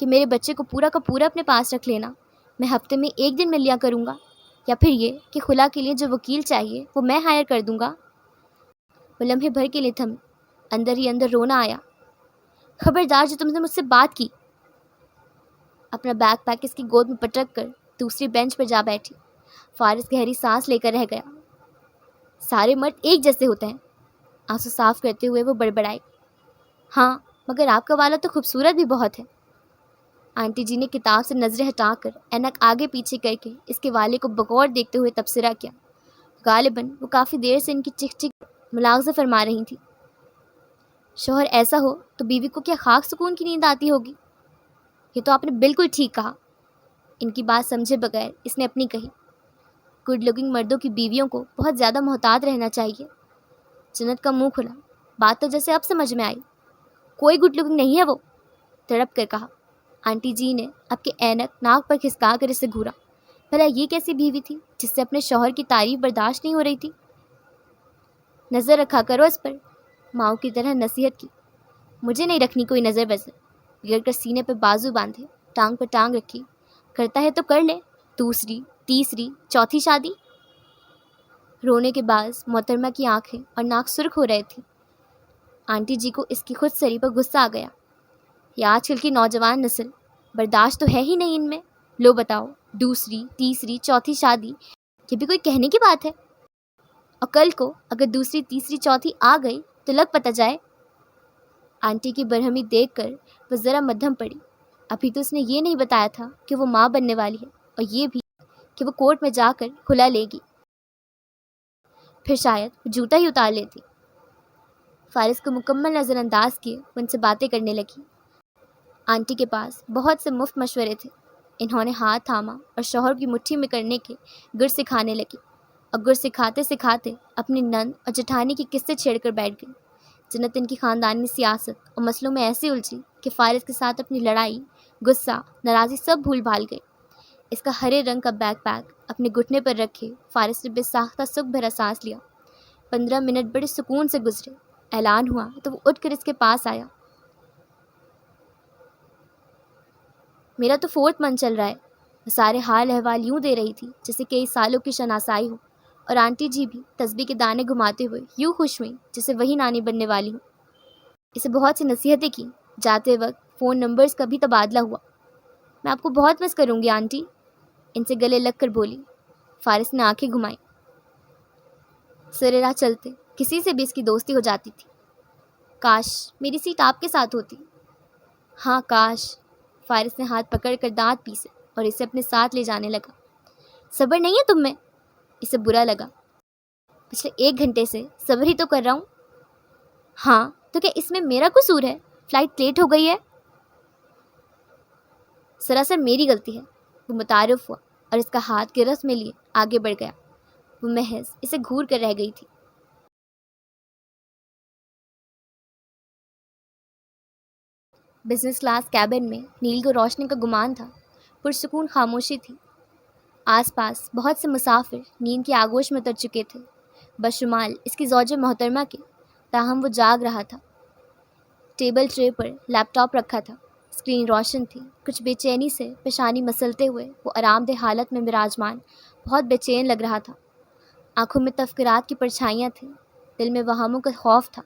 کہ میرے بچے کو پورا کا پورا اپنے پاس رکھ لینا، میں ہفتے میں 1 دن مل لیا کروں گا، یا پھر یہ کہ خلا کے لیے جو وکیل چاہیے وہ میں ہائر کر دوں گا۔ وہ لمحے بھر کے لیے تھمی، اندر ہی اندر رونا آیا۔ خبردار جو تم نے مجھ سے بات کی۔ اپنا بیگ پیک اس کی گود میں پٹک کر دوسری بینچ پر جا بیٹھی۔ فارس گہری سانس لے کر رہ گیا۔ سارے مرد ایک جیسے ہوتے ہیں، آنسو صاف کرتے ہوئے وہ بڑبڑائی۔ ہاں، مگر آپ کا والا تو خوبصورت بھی بہت ہے۔ آنٹی جی نے کتاب سے نظریں ہٹا کر اینک آگے پیچھے کر کے اس کے والے کو بغور دیکھتے ہوئے تبصرہ کیا۔ غالباً وہ کافی دیر سے ان کی چک چک ملاحظہ فرما رہی تھی۔ شوہر ایسا ہو تو بیوی کو کیا خاک سکون کی نیند آتی ہوگی؟ یہ تو آپ نے بالکل ٹھیک کہا۔ ان کی بات سمجھے بغیر اس نے اپنی کہی۔ گڈ لکنگ مردوں کی بیویوں کو بہت زیادہ محتاط رہنا چاہیے۔ جنت کا منہ کھلا۔ بات تو جیسے اب سمجھ میں آئی۔ کوئی گڈ لکنگ نہیں ہے وہ، تڑپ کر کہا۔ آنٹی جی نے اب کے اینک ناک پر کھسکا کر اسے گھورا۔ بھلا یہ کیسی بیوی تھی جس سے اپنے شوہر کی تعریف برداشت نہیں ہو رہی تھی؟ نظر رکھا کرو اس پر، ماؤں کی طرح نصیحت کی۔ مجھے نہیں رکھنی کوئی نظر وزر۔ گر کر سینے پہ بازو باندھے، ٹانگ پر ٹانگ رکھی۔ کرتا ہے تو کر لے، دوسری، تیسری، چوتھی شادی۔ رونے کے باعث محترمہ کی آنکھیں اور ناک سرخ ہو رہے تھے۔ آنٹی جی کو اس کی خود سری پر غصہ آ گیا۔ یہ آج کل کی نوجوان نسل، برداشت تو ہے ہی نہیں ان میں۔ لو بتاؤ، دوسری، تیسری، چوتھی شادی، یہ بھی کوئی کہنے کی بات ہے؟ اور کل کو اگر دوسری، تیسری، چوتھی آ گئی تو لگ پتہ جائے۔ آنٹی کی برہمی دیکھ کر وہ ذرا مدھم پڑی۔ ابھی تو اس نے یہ نہیں بتایا تھا کہ وہ ماں بننے والی ہے، اور یہ بھی کہ وہ کورٹ میں جا کر کھلا لے گی۔ پھر شاید وہ جوتا ہی اتار لیتی۔ فارس کو مکمل نظر انداز کیے وہ ان سے باتیں کرنے لگی۔ آنٹی کے پاس بہت سے مفت مشورے تھے۔ انہوں نے ہاتھ تھاما اور شوہر کی مٹھی میں کرنے کے گر سکھانے لگی، اور گر سکھاتے سکھاتے اپنی نند اور جٹھانی کی قصے چھیڑ کر بیٹھ گئی۔ جنت ان کی خاندانی سیاست اور مسئلوں میں ایسی الجھی کہ فارس کے ساتھ اپنی لڑائی، غصہ، ناراضی سب بھول بھال گئی۔ اس کا ہرے رنگ کا بیگ پیک اپنے گھٹنے پر رکھے فارس نے بے ساختہ سکھ بھرا سانس لیا۔ 15 منٹ بڑے سکون سے گزرے۔ اعلان ہوا تو وہ اٹھ کر اس کے پاس آیا۔ میرا تو 4th منتھ چل رہا ہے۔ وہ سارے حال احوال یوں دے رہی تھی جیسے کئی سالوں کی شناسائی ہو، اور آنٹی جی بھی تسبیح کے دانے گھماتے ہوئے یوں خوش ہوئیں جیسے وہی نانی بننے والی ہوں۔ اسے بہت سی نصیحتیں کی۔ جاتے وقت فون نمبرز کا بھی تبادلہ ہوا۔ میں آپ کو بہت مس کروں گی آنٹی، ان سے گلے لگ کر بولی۔ فارس نے آنکھیں گھمائیں۔ سرے راہ چلتے کسی سے بھی اس کی دوستی ہو جاتی تھی۔ کاش میری سیٹ آپ کے ساتھ ہوتی۔ ہاں کاش۔ فارس نے ہاتھ پکڑ کر دانت پیسے اور اسے اپنے ساتھ لے جانے لگا۔ صبر نہیں ہے تم میں؟ اسے برا لگا۔ پچھلے 1 گھنٹے سے صبر ہی تو کر رہا ہوں۔ ہاں تو کیا اس میں میرا قصور ہے؟ فلائٹ لیٹ ہو گئی ہے۔ سراسر میری غلطی ہے۔ وہ متعارف ہوا اور اس کا ہاتھ گرفت میں لیے آگے بڑھ گیا۔ وہ محض اسے گھور کر رہ گئی تھی۔ بزنس کلاس کیبن میں نیل کو روشنی کا گمان تھا۔ پرسکون خاموشی تھی۔ آس پاس بہت سے مسافر نیند کی آغوش میں اتر چکے تھے، بشمال اس کی زوجہ محترمہ کے، تاہم وہ جاگ رہا تھا۔ ٹیبل ٹرے پر لیپ ٹاپ رکھا تھا، اسکرین روشن تھی۔ کچھ بے چینی سے پیشانی مسلتے ہوئے وہ آرام دہ حالت میں براجمان، بہت بے چین لگ رہا تھا۔ آنکھوں میں تفکرات کی پرچھائیاں تھیں، دل میں وہموں کا خوف تھا،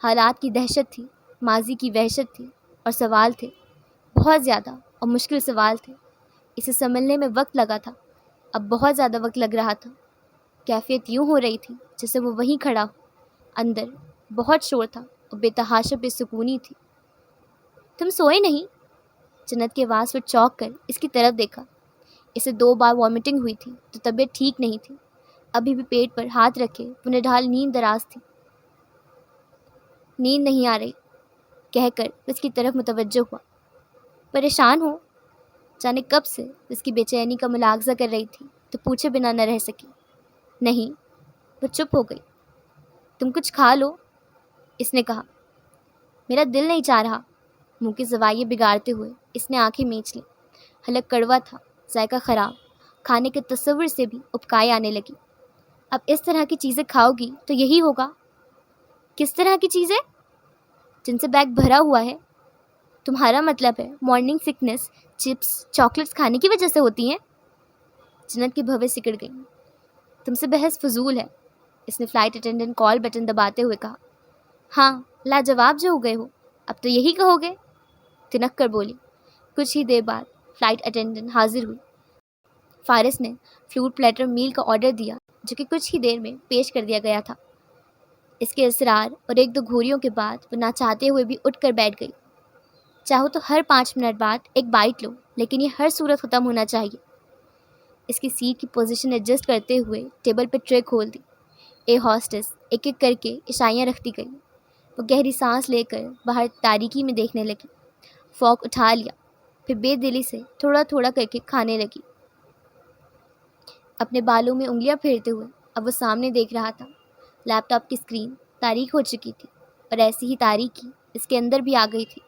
حالات کی دہشت تھی، ماضی کی وحشت تھی، اور سوال تھے، بہت زیادہ اور مشکل سوال تھے۔ اسے سنبھلنے میں وقت لگا تھا، اب بہت زیادہ وقت لگ رہا تھا۔ کیفیت یوں ہو رہی تھی جیسے وہ وہیں کھڑا ہو۔ اندر بہت شور تھا اور بے تحاشا بے سکونی تھی۔ تم سوئے نہیں؟ جنت کی آواز پر چونک کر اس کی طرف دیکھا۔ اسے 2 بار وامٹنگ ہوئی تھی تو طبیعت ٹھیک نہیں تھی۔ ابھی بھی پیٹ پر ہاتھ رکھے وہ نڈھال نیند دراز تھی۔ نیند نہیں آ رہی کہہ کر اس کی طرف متوجہ ہوا۔ پریشان ہو؟ جانے کب سے اس کی بے چینی کا ملاحظہ کر رہی تھی تو پوچھے بنا نہ رہ سکی۔ نہیں، وہ چپ ہو گئی۔ تم کچھ کھا لو، اس نے کہا۔ میرا دل نہیں چاہ رہا۔ منہ کے زوائیں بگاڑتے ہوئے اس نے آنکھیں میچ لیں۔ حلق کڑوا تھا، ذائقہ خراب، کھانے کے تصور سے بھی ابکائی آنے لگی۔ اب اس طرح کی چیزیں کھاؤ گی تو یہی ہوگا۔ کس طرح کی چیزیں؟ جن سے بیگ بھرا ہوا ہے۔ تمہارا مطلب ہے مارننگ سکنس چپس چاکلیٹس کھانے کی وجہ سے ہوتی ہیں؟ جنت کی بھویں سکڑ گئی. تم سے بحث فضول ہے، اس نے فلائٹ اٹینڈنٹ کال بٹن دباتے ہوئے کہا. ہاں، لاجواب جو ہو گئے ہو، اب تو یہی کہو گے، تنک کر بولی. کچھ ہی دیر بعد فلائٹ اٹینڈنٹ حاضر ہوئی. فارس نے فروٹ پلیٹر میل کا آرڈر دیا جو کہ کچھ ہی دیر میں پیش کر دیا گیا تھا. اس کے اصرار اور ایک دو گھوریوں کے بعد وہ نہ چاہتے ہوئے بھی اٹھ کر بیٹھ گئی. چاہو تو ہر 5 منٹ بعد ایک بائٹ لو، لیکن یہ ہر صورت ختم ہونا چاہیے. اس کی سیٹ کی پوزیشن ایڈجسٹ کرتے ہوئے ٹیبل پہ ٹرے کھول دی. اے ہاسٹس ایک ایک کر کے اشائیاں رکھتی گئی. وہ گہری سانس لے کر باہر تاریکی میں دیکھنے لگی. فوک اٹھا لیا، پھر بے دلی سے تھوڑا تھوڑا کر کے کھانے لگی. اپنے بالوں میں انگلیاں پھیرتے ہوئے اب وہ سامنے دیکھ رہا تھا. لیپ ٹاپ کی اسکرین تاریک ہو چکی تھی اور ایسی ہی تاریکی اس کے اندر بھی آ گئی تھی.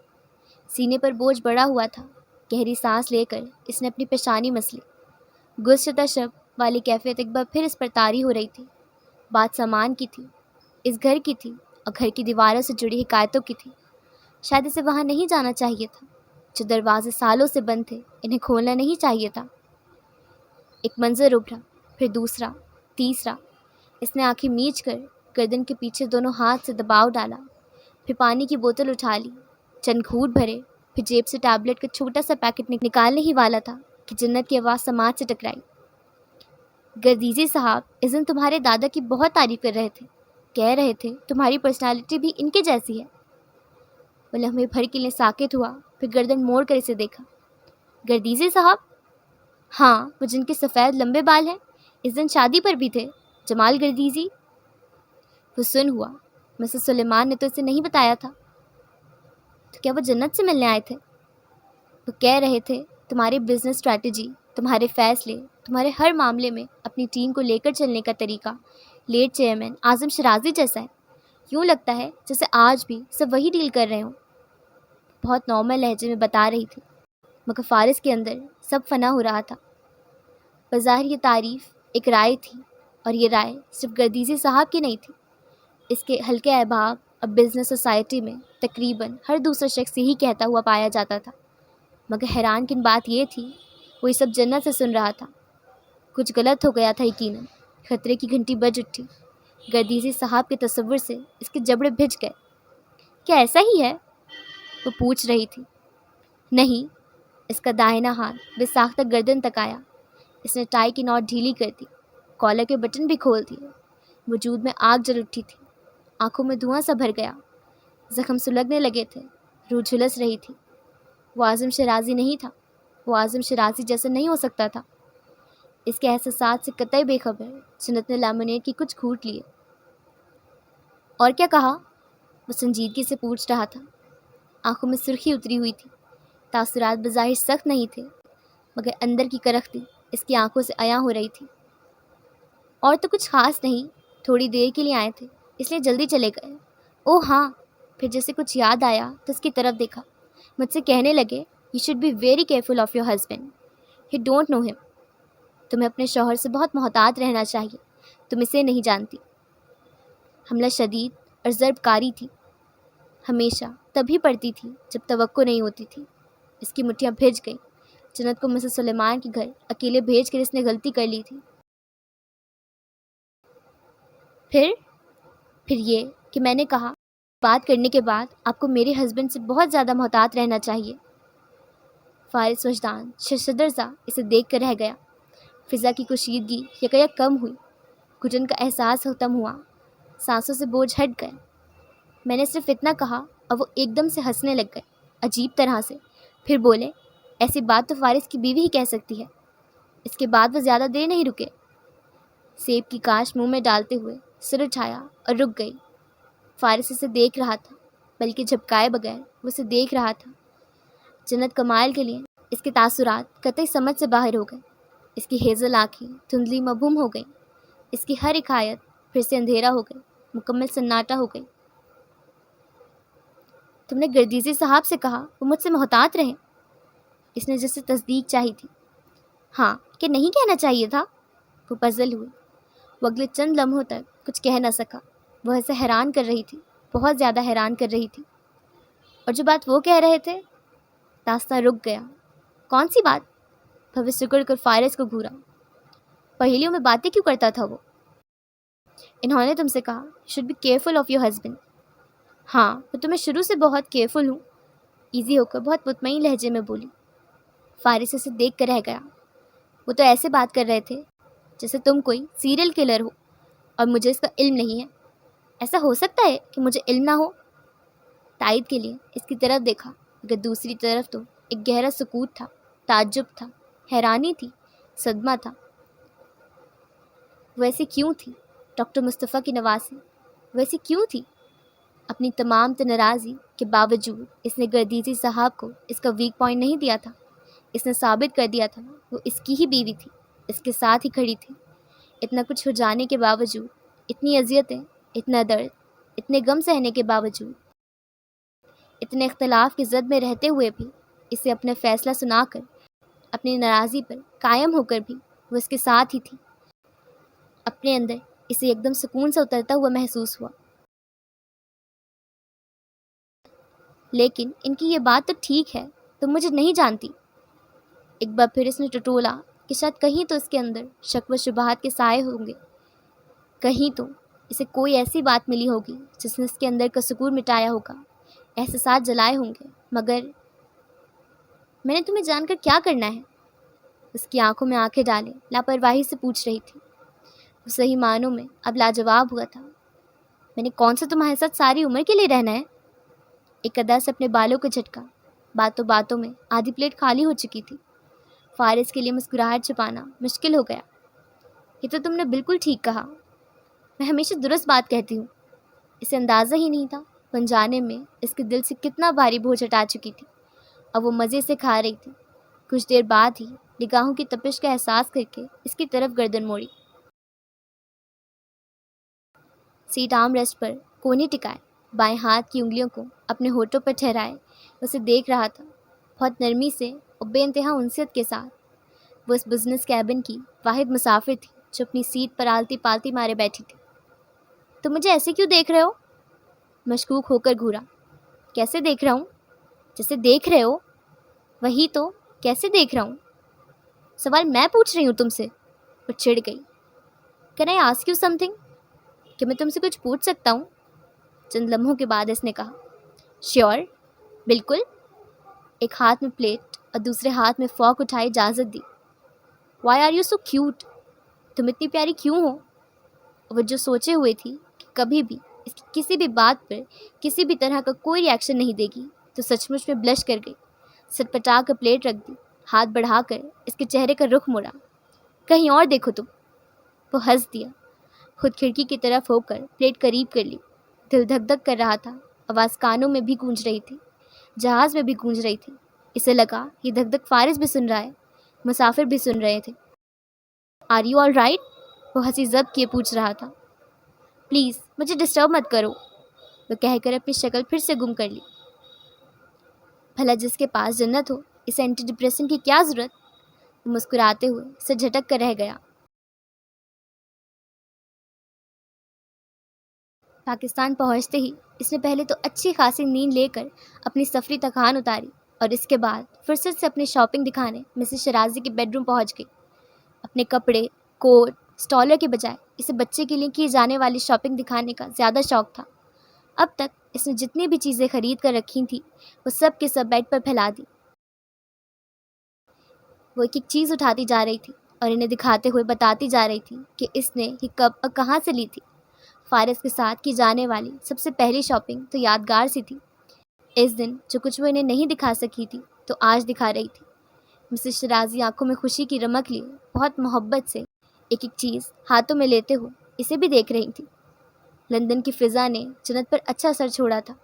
سینے پر بوجھ بڑا ہوا تھا. گہری سانس لے کر اس نے اپنی پیشانی مس لی. گزشتہ شب والی کیفیت ایک بار پھر اس پر طاری ہو رہی تھی. بات سامان کی تھی، اس گھر کی تھی اور گھر کی دیواروں سے جڑی حکایتوں کی تھی. شاید اسے وہاں نہیں جانا چاہیے تھا. جو دروازے سالوں سے بند تھے انہیں کھولنا نہیں چاہیے تھا. ایک منظر ابھرا، پھر دوسرا، تیسرا. اس نے آنکھیں میچ کر گردن کے پیچھے دونوں ہاتھ سے دباؤ ڈالا. پھر پانی کی بوتل اٹھا لی، چند گھونٹ بھرے، پھر جیب سے ٹیبلٹ کا چھوٹا سا پیکٹ نکالنے ہی والا تھا کہ جنت کی آواز سماعت سے ٹکرائی. گردیزی صاحب اس دن تمہارے دادا کی بہت تعریف کر رہے تھے، کہہ رہے تھے تمہاری پرسنالٹی بھی ان کے جیسی ہے. وہ لمحے بھر کے لیے ساکت ہوا، پھر گردن موڑ کر اسے دیکھا. گردیزی صاحب؟ ہاں، وہ جن کے سفید لمبے بال ہیں، اس دن شادی پر بھی تھے، جمال گردیزی. وہ سن ہوا. مسز سلیمان نے تو اسے نہیں بتایا تھا. تو کیا وہ جنت سے ملنے آئے تھے؟ وہ کہہ رہے تھے تمہاری بزنس اسٹریٹجی، تمہارے فیصلے، تمہارے ہر معاملے میں اپنی ٹیم کو لے کر چلنے کا طریقہ لیٹ چیئرمین اعظم شرازی جیسا ہے. یوں لگتا ہے جیسے آج بھی سب وہی ڈیل کر رہے ہوں. بہت نارمل لہجے میں بتا رہی تھی، مگر فارس کے اندر سب فنا ہو رہا تھا. بظاہر یہ تعریف ایک رائے تھی، اور یہ رائے صرف گردیزی صاحب کی نہیں تھی. اس کے حلقے احباب اور بزنس سوسائٹی میں تقریباً ہر دوسرا شخص یہی کہتا ہوا پایا جاتا تھا. مگر حیران کن بات یہ تھی وہ یہ سب جنت سے سن رہا تھا. کچھ غلط ہو گیا تھا یقیناً. خطرے کی گھنٹی بج اٹھی. گردیزی صاحب کے تصور سے اس کے جبڑے بھج گئے. کیا ایسا ہی ہے؟ وہ پوچھ رہی تھی. نہیں. اس کا داہنا ہاتھ بے ساختہ گردن تک آیا. اس نے ٹائی کی نوٹ ڈھیلی کر دی، کالر کے بٹن بھی کھول دیے. وجود میں آگ جل اٹھی تھی. آنکھوں میں دھواں سا بھر گیا. زخم سلگنے لگے تھے. روح جھلس رہی تھی. وہ اعظم شرازی نہیں تھا. وہ اعظم شرازی جیسا نہیں ہو سکتا تھا. اس کے احساسات سے قطعی بے خبر جنت نے لیمونیڈ کی کچھ گھونٹ لیے. اور کیا کہا؟ وہ سنجیدگی سے پوچھ رہا تھا. آنکھوں میں سرخی اتری ہوئی تھی. تاثرات بظاہر سخت نہیں تھے، مگر اندر کی کرختی اس کی آنکھوں سے عیاں ہو رہی تھی. اور تو کچھ خاص نہیں، تھوڑی دیر کے لیے آئے تھے اس لیے جلدی چلے گئے. اوہ ہاں. پھر جیسے کچھ یاد آیا تو اس کی طرف دیکھا. مجھ سے کہنے لگے you should be very careful of your husband, you don't know ہم. تمہیں اپنے شوہر سے بہت محتاط رہنا چاہیے، تم اسے نہیں جانتی. حملہ شدید اور ضرب کاری تھی. ہمیشہ تبھی پڑتی تھی جب توقع نہیں ہوتی تھی. اس کی مٹھیاں بھیج گئی. جنت کو مسز سلیمان کے گھر اکیلے بھیج کر اس نے غلطی کر لی تھی. پھر یہ کہ میں نے کہا بات کرنے کے بعد آپ کو میرے ہسبینڈ سے بہت زیادہ محتاط رہنا چاہیے. فارس وجدان ششدر سا اسے دیکھ کر رہ گیا. فضا کی کشیدگی یکایک کم ہوئی. گھٹن کا احساس ختم ہوا. سانسوں سے بوجھ ہٹ گئے. میں نے صرف اتنا کہا اور وہ ایک دم سے ہنسنے لگ گئے، عجیب طرح سے. پھر بولے ایسی بات تو فارس کی بیوی ہی کہہ سکتی ہے. اس کے بعد وہ زیادہ دیر نہیں رکے. سیب کی کاش منہ میں ڈالتے ہوئے سر اٹھایا اور رک گئی. فارس اسے دیکھ رہا تھا، بلکہ جھپکائے بغیر وہ اسے دیکھ رہا تھا. جنت کمال کے لیے اس کے تاثرات قطعی سمجھ سے باہر ہو گئے. اس کی ہیزل آنکھیں دھندلی مبہوم ہو گئیں. اس کی ہر حکایت پھر سے اندھیرا ہو گئی، مکمل سناٹا ہو گئی. تم نے گردیزی صاحب سے کہا وہ مجھ سے محتاط رہیں؟ اس نے جسے تصدیق چاہی تھی. ہاں، کہ نہیں کہنا چاہیے تھا؟ وہ پزل ہوئی. وہ اگلے چند لمحوں تک کچھ کہہ نہ سکا. وہ اسے حیران کر رہی تھی، بہت زیادہ حیران کر رہی تھی. اور جو بات وہ کہہ رہے تھے راستہ رک گیا. کون سی بات؟ بھوی سکڑ کر فارس کو گھورا. پہیلیوں میں باتیں کیوں کرتا تھا وہ؟ انہوں نے تم سے کہا should be careful of your husband. ہاں وہ تو میں شروع سے بہت کیئرفل ہوں. ایزی ہو کر بہت مطمئن لہجے میں بولی. فارس اسے دیکھ کر رہ گیا. وہ تو ایسے بات کر رہے تھے جیسے تم کوئی سیریل کلر ہو اور مجھے اس کا علم نہیں ہے. ایسا ہو سکتا ہے کہ مجھے علم نہ ہو؟ تائید کے لیے اس کی طرف دیکھا مگر دوسری طرف تو ایک گہرا سکوت تھا. تعجب تھا، حیرانی تھی، صدمہ تھا. وہ ایسی کیوں تھی؟ ڈاکٹر مصطفیٰ کی نواسی ویسی کیوں تھی؟ اپنی تمام ناراضی کے باوجود اس نے گردیزی صاحب کو اس کا ویک پوائنٹ نہیں دیا تھا. اس نے ثابت کر دیا تھا وہ اس کی ہی بیوی تھی، اس کے ساتھ ہی کھڑی تھی. اتنا کچھ ہو جانے کے باوجود، اتنی اذیتیں، اتنا درد، اتنے غم سہنے کے باوجود، اتنے اختلاف کی زد میں رہتے ہوئے بھی اسے اپنا فیصلہ سنا کر، اپنی ناراضی پر قائم ہو کر بھی وہ اس کے ساتھ ہی تھی. اپنے اندر اسے ایک دم سکون سے اترتا ہوا محسوس ہوا. لیکن ان کی یہ بات تو ٹھیک ہے، تم مجھے نہیں جانتی. ایک بار پھر اس نے ٹٹولا کہ شاید کہیں تو اس کے اندر شک و شبہات کے سائے ہوں گے. کہیں تو اسے کوئی ایسی بات ملی ہوگی جس نے اس کے اندر کا سکون مٹایا ہوگا، احساسات جلائے ہوں گے. مگر میں نے تمہیں جان کر کیا کرنا ہے؟ اس کی آنکھوں میں آنکھیں ڈالے لاپرواہی سے پوچھ رہی تھی. وہ صحیح معنوں میں اب لاجواب ہوا تھا. میں نے کون سا تمہارے ساتھ ساری عمر کے لیے رہنا ہے؟ ایک ادا سے اپنے بالوں کو جھٹکا. باتوں باتوں میں آدھی پلیٹ خالی ہو چکی تھی. فارس کے لیے مسکراہٹ چھپانا مشکل ہو گیا. یہ تو تم نے بالکل ٹھیک کہا. میں ہمیشہ درست بات کہتی ہوں. اسے اندازہ ہی نہیں تھا پنجانے میں اس کے دل سے کتنا بھاری بوجھ ہٹا چکی تھی. اب وہ مزے سے کھا رہی تھی. کچھ دیر بعد ہی نگاہوں کی تپش کا احساس کر کے اس کی طرف گردن موڑی. سیٹ آرم ریسٹ پر کونی ٹکائے، بائیں ہاتھ کی انگلیوں کو اپنے ہونٹوں پر ٹھہرائے اسے دیکھ رہا تھا، بہت نرمی سے اور بے انتہا انسیت کے ساتھ. وہ اس بزنس کیبن کی واحد مسافر تھی جو اپنی سیٹ پر آلتی پالتی مارے بیٹھی تھی. تم مجھے ایسے کیوں دیکھ رہے ہو؟ مشکوک ہو کر گھورا. کیسے دیکھ رہا ہوں؟ جیسے دیکھ رہے ہو. وہی تو، کیسے دیکھ رہا ہوں؟ سوال میں پوچھ رہی ہوں تم سے. وہ چڑ گئی. Can I ask you some thing? کہ میں تم سے کچھ پوچھ سکتا ہوں؟ چند لمحوں کے بعد اس نے کہا. شیور، بالکل. ایک ہاتھ میں پلیٹ اور دوسرے ہاتھ میں فورک اٹھائی اجازت دی. Why are you so cute? تم اتنی پیاری کیوں ہو؟ وہ جو سوچے ہوئے تھی کہ کبھی بھی اس کی کسی بھی بات پر کسی بھی طرح کا کوئی ری ایکشن نہیں دے گی، تو سچ مچ میں بلش کر گئی. سر پٹا کر پلیٹ رکھ دی. ہاتھ بڑھا کر اس کے چہرے کا رخ موڑا. کہیں اور دیکھو تم. وہ ہنس دیا. خود کھڑکی کی طرف ہو کر پلیٹ قریب کر لی. دل دھک دھک کر رہا تھا. آواز کانوں میں بھی گونج رہی تھی، جہاز میں بھی گونج رہی تھی. اسے لگا یہ دھک دھک فارس بھی سن رہا ہے، مسافر بھی سن رہے تھے. Are you all right? وہ ہنسی ضبط کیے پوچھ رہا تھا. پلیز مجھے ڈسٹرب مت کرو، وہ کہہ کر اپنی شکل پھر سے گم کر لی. بھلا جس کے پاس جنت ہو اسے اینٹی ڈپریسنٹ کی کیا ضرورت؟ وہ مسکراتے ہوئے اسے جھٹک کر رہ گیا. پاکستان پہنچتے ہی اس نے پہلے تو اچھی خاصی نیند لے کر اپنی سفری تھکان اتاری اور اس کے بعد فرصت سے اپنی شاپنگ دکھانے مسز شرازی کے بیڈ روم پہنچ گئی. اپنے کپڑے، کوٹ، اسٹالر کے بجائے اسے بچے کے لیے کی جانے والی شاپنگ دکھانے کا زیادہ شوق تھا. اب تک اس نے جتنی بھی چیزیں خرید کر رکھی تھیں وہ سب کے سب بیڈ پر پھیلا دی. وہ ایک ایک چیز اٹھاتی جا رہی تھی اور انہیں دکھاتے ہوئے بتاتی جا رہی تھی کہ اس نے یہ کب اور کہاں سے لی تھی. فارس کے ساتھ کی جانے والی سب سے پہلی شاپنگ تو یادگار سی تھی. اس دن جو کچھ وہ انہیں نہیں دکھا سکی تھی تو آج دکھا رہی تھی. مسز شرازی آنکھوں میں خوشی کی رمک لیے بہت محبت سے ایک ایک چیز ہاتھوں میں لیتے ہوئے اسے بھی دیکھ رہی تھی. لندن کی فضا نے جنت پر اچھا اثر چھوڑا تھا.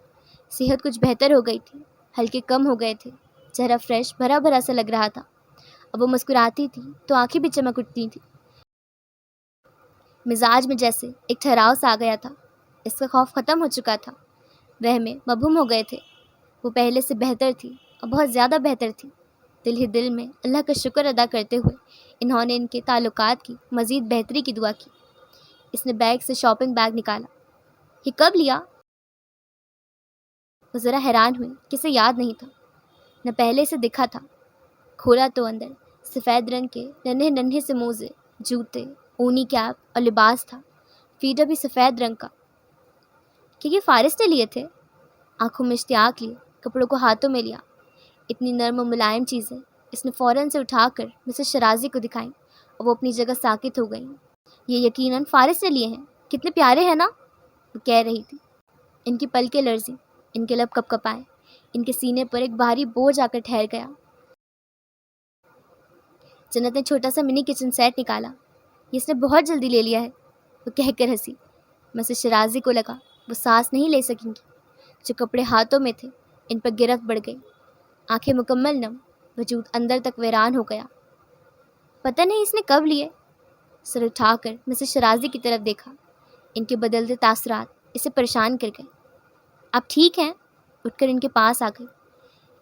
صحت کچھ بہتر ہو گئی تھی، ہلکے کم ہو گئے تھے، چہرہ فریش بھرا بھرا سا لگ رہا تھا. اب وہ مسکراتی تھی تو آنکھیں بھی چمک اٹھتی تھیں. مزاج میں جیسے ایک ٹھہراؤ سا آ گیا تھا. اس کا خوف ختم ہو چکا تھا، وہمیں مبہم ہو گئے تھے. وہ پہلے سے بہتر تھی اور بہت زیادہ بہتر تھی. دل ہی دل میں اللہ کا شکر ادا کرتے ہوئے انہوں نے ان کے تعلقات کی مزید بہتری کی دعا کی. اس نے بیگ سے شاپنگ بیگ نکالا. یہ کب لیا؟ وہ ذرا حیران ہوئی کہ اسے یاد نہیں تھا. نہ پہلے سے دکھا تھا۔ کھولا تو اندر سفید رنگ کے ننھے ننھے سے موزے، جوتے، اونی کیپ اور لباس تھا، فیڈا بھی سفید رنگ کا۔ کہ یہ فارس نے لیے تھے؟ آنکھوں میں اشتیاق لیے، کپڑوں کو ہاتھوں میں لیا۔ اتنی نرم و ملائم چیزیں اس نے فوراً سے اٹھا کر مسز شرازی کو دکھائیں اور وہ اپنی جگہ ساکت ہو گئیں۔ یہ یقیناً فارس نے لیے ہیں، کتنے پیارے ہیں نا، وہ کہہ رہی تھی۔ ان کی پلکیں لرزیں، ان کے لب کپ کپائے، ان کے سینے پر ایک بھاری بوجھ آ کر ٹھہر گیا۔ جنت نے چھوٹا سا منی کچن سیٹ نکالا۔ یہ اس نے بہت جلدی لے لیا ہے، وہ کہہ کر ہنسی۔ مسز شرازی کو لگا وہ سانس نہیں لے سکیں گی۔ جو کپڑے ہاتھوں میں تھے ان پر گرفت بڑھ گئی، آنکھیں مکمل نم، وجود اندر تک ویران ہو گیا۔ پتہ نہیں اس نے کب لیے؟ سر اٹھا کر مسز شرازی کی طرف دیکھا۔ ان کے بدلتے تاثرات اسے پریشان کر گئے۔ آپ ٹھیک ہیں؟ اٹھ کر ان کے پاس آ گئی۔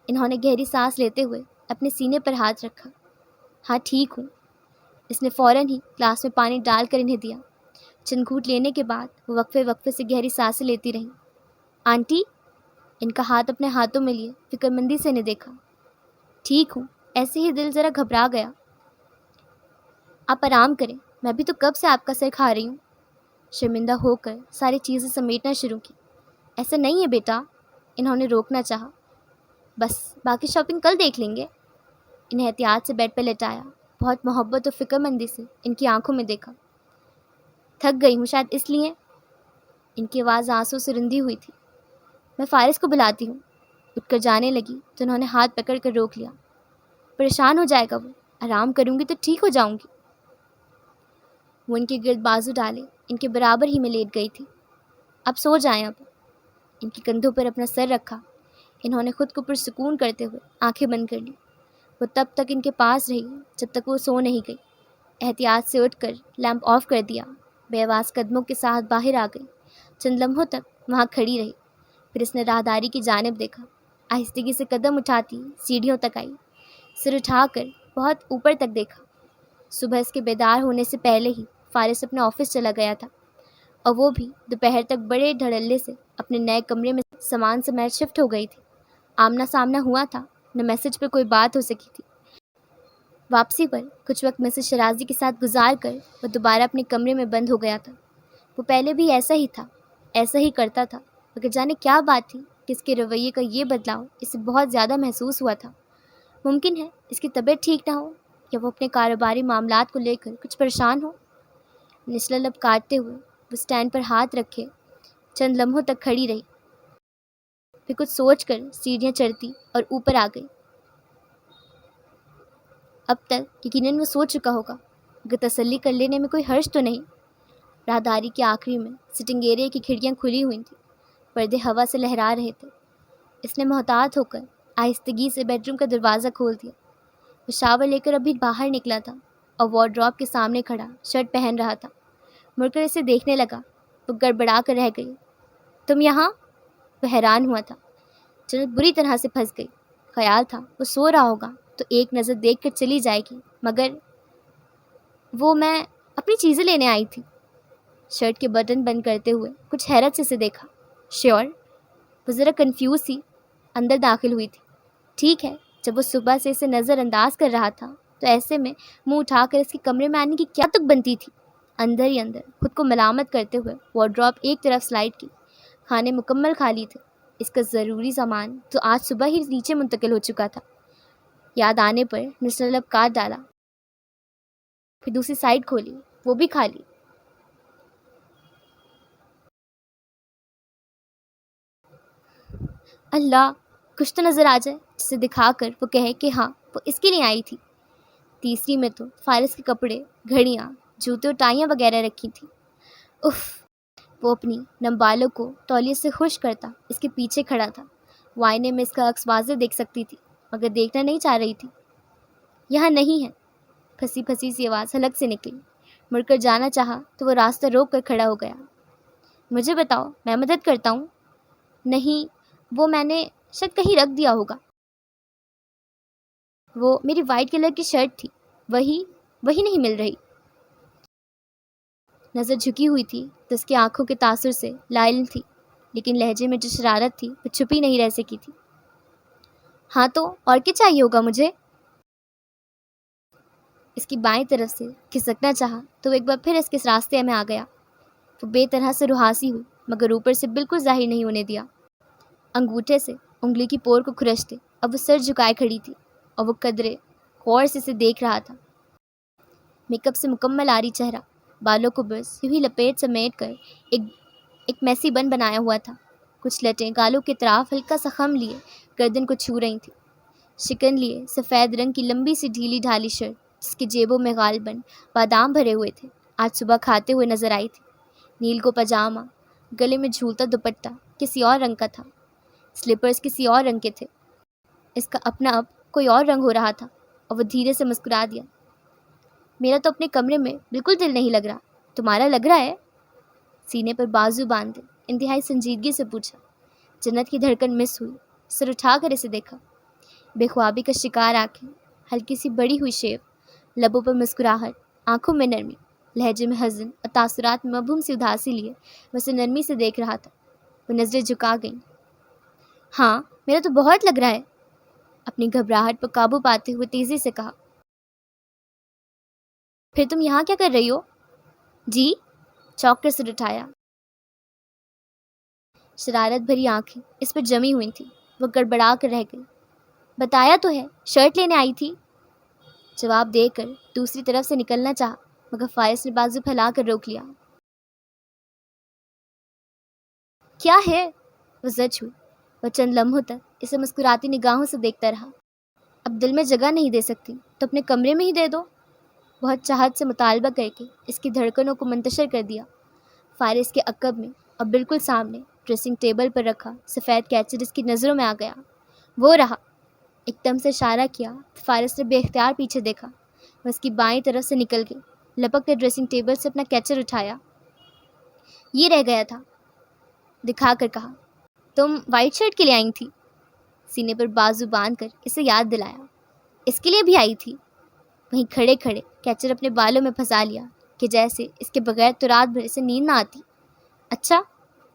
انہوں نے گہری سانس لیتے ہوئے اپنے سینے پر ہاتھ رکھا۔ ہاں ٹھیک ہوں۔ اس نے فوراً ہی گلاس میں پانی ڈال کر انہیں دیا۔ چند گھونٹ لینے کے بعد وہ وقفے وقفے سے گہری سانسیں لیتی رہیں۔ آنٹی؟ ان کا ہاتھ اپنے ہاتھوں میں لیے فکر مندی سے انہیں دیکھا۔ ٹھیک ہوں، ایسے ہی دل ذرا گھبرا گیا۔ آپ آرام کریں، میں بھی تو کب سے آپ کا سر کھا رہی ہوں۔ شرمندہ ہو کر ساری چیزیں سمیٹنا شروع کی۔ ایسا نہیں ہے بیٹا، انہوں نے روکنا چاہا۔ بس باقی شاپنگ کل دیکھ لیں گے۔ انہیں احتیاط سے بیڈ پہ لٹایا، بہت محبت اور فکر مندی سے ان کی آنکھوں میں دیکھا۔ تھک گئی ہوں شاید اس لیے۔ ان کی آواز آنسوں سے رندھی ہوئی تھی۔ میں فارس کو بلاتی ہوں۔ اٹھ کر جانے لگی تو انہوں نے ہاتھ پکڑ کر روک لیا۔ پریشان ہو جائے گا وہ، آرام کروں گی تو ٹھیک ہو جاؤں گی۔ وہ ان کے گرد بازو ڈالے ان کے برابر ہی میں لیٹ گئی تھی۔ اب سو جائیں اب۔ ان کے کندھوں پر اپنا سر رکھا۔ انہوں نے خود کو پرسکون کرتے ہوئے آنکھیں بند کر لی۔ وہ تب تک ان کے پاس رہی جب تک وہ سو نہیں گئی۔ احتیاط سے اٹھ کر لیمپ آف کر دیا، بے آواز قدموں کے ساتھ باہر آ گئی۔ چند لمحوں تک وہاں کھڑی رہی، پھر اس نے راہداری کی جانب دیکھا۔ آہستگی سے قدم اٹھاتی سیڑھیوں تک آئی، سر اٹھا کر بہت اوپر تک دیکھا۔ صبح اس کے بیدار ہونے سے پہلے ہی فارس اپنے آفس چلا گیا تھا، اور وہ بھی دوپہر تک بڑے دھڑلے سے اپنے نئے کمرے میں سامان سمیت شفٹ ہو گئی تھی۔ آمنا سامنا ہوا تھا، نہ میسج پر کوئی بات ہو سکی تھی۔ واپسی پر کچھ وقت مسز شرازی کے ساتھ گزار کر وہ دوبارہ اپنے کمرے میں بند ہو گیا تھا۔ وہ پہلے بھی ایسا ہی تھا، ایسا ہی کرتا تھا، مگر جانے کیا بات تھی کہ اس کے رویے کا یہ بدلاؤ اسے بہت زیادہ محسوس ہوا تھا۔ ممکن ہے اس کی طبیعت ٹھیک نہ ہو، یا وہ اپنے کاروباری معاملات کو لے کر کچھ پریشان ہو۔ نچلا لب کاٹتے ہوئے وہ اسٹینڈ پر ہاتھ رکھے چند لمحوں تک کھڑی رہی، پھر کچھ سوچ کر سیڑھیاں چڑھتی اور اوپر آ گئی۔ اب تک یقیناً وہ سو چکا ہوگا، مگر تسلی کر لینے میں کوئی حرج تو نہیں۔ راہداری کے آخری میں سٹنگ ایریا کی کھڑکیاں کھلی ہوئی تھیں، پردے ہوا سے لہرا رہے تھے۔ اس نے محتاط ہو کر آہستگی سے بیڈ روم کا دروازہ کھول دیا۔ وہ شاور لے کر ابھی باہر نکلا تھا اور وارڈروب کے سامنے کھڑا شرٹ پہن رہا تھا۔ مڑ کر اسے دیکھنے لگا، وہ گڑبڑا کر رہ گئی۔ تم یہاں؟ وہ حیران ہوا تھا۔ جنت بری طرح سے پھنس گئی۔ خیال تھا وہ سو رہا ہوگا تو ایک نظر دیکھ کر چلی جائے گی، مگر میں اپنی چیزیں لینے آئی تھی۔ شرٹ کے بٹن بند کرتے ہوئے کچھ حیرت سے اسے دیکھا۔ شیور؟ وہ ذرا کنفیوز تھی، اندر داخل ہوئی تھی۔ ٹھیک ہے، جب وہ صبح سے اسے نظر انداز کر رہا تھا تو ایسے میں منہ اٹھا کر اس کے کمرے میں آنے کی کیا تک بنتی تھی؟ اندر ہی اندر خود کو ملامت کرتے ہوئے وارڈروب ایک طرف سلائڈ کی۔ کھانے مکمل خالی تھے، اس کا ضروری سامان تو آج صبح ہی نیچے منتقل ہو چکا تھا۔ یاد آنے پر نچلا لب کاٹ ڈالا، پھر دوسری سائڈ کھولی، وہ بھی خالی۔ اللہ، کچھ تو نظر آ جائے جسے دکھا کر وہ کہے کہ ہاں وہ اس کے لیے آئی تھی۔ تیسری میں تو فارس کے کپڑے، گھڑیاں، جوتے اور ٹائیاں وغیرہ رکھی تھیں۔ اف! وہ اپنی نم بالوں کو تولیے سے خشک کرتا اس کے پیچھے کھڑا تھا۔ وہ آئینے میں اس کا عکس واضح دیکھ سکتی تھی، مگر دیکھنا نہیں چاہ رہی تھی۔ یہاں نہیں ہے، پھنسی پھنسی سی آواز حلق سے نکلی۔ مڑ کر جانا چاہا تو وہ راستہ روک کر کھڑا ہو گیا۔ مجھے بتاؤ، میں مدد کرتا ہوں۔ نہیں، وہ میں نے شاید کہیں رکھ دیا ہوگا۔ وہ میری وائٹ کلر کی شرٹ تھی، وہی نہیں مل رہی۔ نظر جھکی ہوئی تھی تو اس کی آنکھوں کے تاثر سے لا علم تھی، لیکن لہجے میں جو شرارت تھی وہ چھپی نہیں رہ سکی تھی۔ ہاں تو اور کیا چاہیے ہوگا مجھے؟ اس کی بائیں طرف سے کھسکنا چاہا تو وہ ایک بار پھر اس کے راستے میں آ گیا۔ وہ بے طرح سے رہاسی ہوئی مگر اوپر سے بالکل ظاہر نہیں ہونے دیا۔ انگوٹھے سے انگلی کی پور کو کھرچتے اب وہ سر جھکائے کھڑی تھی اور وہ قدرے غور سے اسے دیکھ رہا تھا۔ میک اپ سے مکمل آری چہرہ، بالوں کو بس یوں ہی لپیٹ سمیٹ کر ایک میسی بن بنایا ہوا تھا۔ کچھ لٹیں گالوں کے اطراف ہلکا سا خم لیے گردن کو چھو رہی تھیں۔ شکن لیے سفید رنگ کی لمبی سی ڈھیلی ڈھالی شرٹ جس کی جیبوں میں غالباً بادام بھرے ہوئے تھے آج صبح کھاتے ہوئے نظر آئی تھی۔ نیل کو پاجامہ، گلے میں جھولتا دوپٹہ کسی اور رنگ کا تھا، سلیپرز کسی اور رنگ کے تھے۔ اس کا اپنا اب کوئی اور رنگ ہو رہا تھا اور وہ دھیرے سے مسکرا دیا۔ میرا تو اپنے کمرے میں بالکل دل نہیں لگ رہا، تمہارا لگ رہا ہے؟ سینے پر بازو باندھے انتہائی سنجیدگی سے پوچھا۔ جنت کی دھڑکن مس ہوئی، سر اٹھا کر اسے دیکھا۔ بے خوابی کا شکار آنکھیں، ہلکی سی بڑی ہوئی شیو، لبوں پر مسکراہٹ، آنکھوں میں نرمی، لہجے میں حزن اور تاثرات میں مبہم سی اداسی لیے وہ اسے نرمی سے دیکھ رہا تھا۔ وہ نظریں جھکا گئیں۔ ہاں میرا تو بہت لگ رہا ہے، اپنی گھبراہٹ پر قابو پاتے ہوئے تیزی سے کہا۔ پھر تم یہاں کیا کر رہی ہو؟ جی؟ چونک کر سر اٹھایا۔ شرارت بھری آنکھیں اس پر جمی ہوئی تھیں، وہ گڑبڑا کر رہ گئی۔ بتایا تو ہے شرٹ لینے آئی تھی۔ جواب دے کر دوسری طرف سے نکلنا چاہا مگر فارس نے بازو پھیلا کر روک لیا۔ کیا ہے؟ وہ زچ ہوئی۔ وہ چند لمحوں تک اسے مسکراتی نگاہوں سے دیکھتا رہا۔ اب دل میں جگہ نہیں دے سکتی تو اپنے کمرے میں ہی دے دو، بہت چاہت سے مطالبہ کر کے اس کی دھڑکنوں کو منتشر کر دیا۔ فارس کے عقب میں اور بالکل سامنے ڈریسنگ ٹیبل پر رکھا سفید کیچر اس کی نظروں میں آ گیا۔ وہ رہا۔ ایک دم سے اشارہ کیا تو فارس نے بے اختیار پیچھے دیکھا۔ وہ اس کی بائیں طرف سے نکل گئی، لپک کر ڈریسنگ ٹیبل سے اپنا کیچر اٹھایا۔ یہ رہ گیا تھا، دکھا کر کہا۔ تم وائٹ شرٹ کے لیے آئی تھی؟ سینے پر بازو باندھ کر اسے یاد دلایا۔ اس کے لیے بھی آئی تھی؟ وہیں کھڑے کھڑے کیچر اپنے بالوں میں پھنسا لیا کہ جیسے اس کے بغیر تو رات بھر اسے نیند نہ آتی۔ اچھا،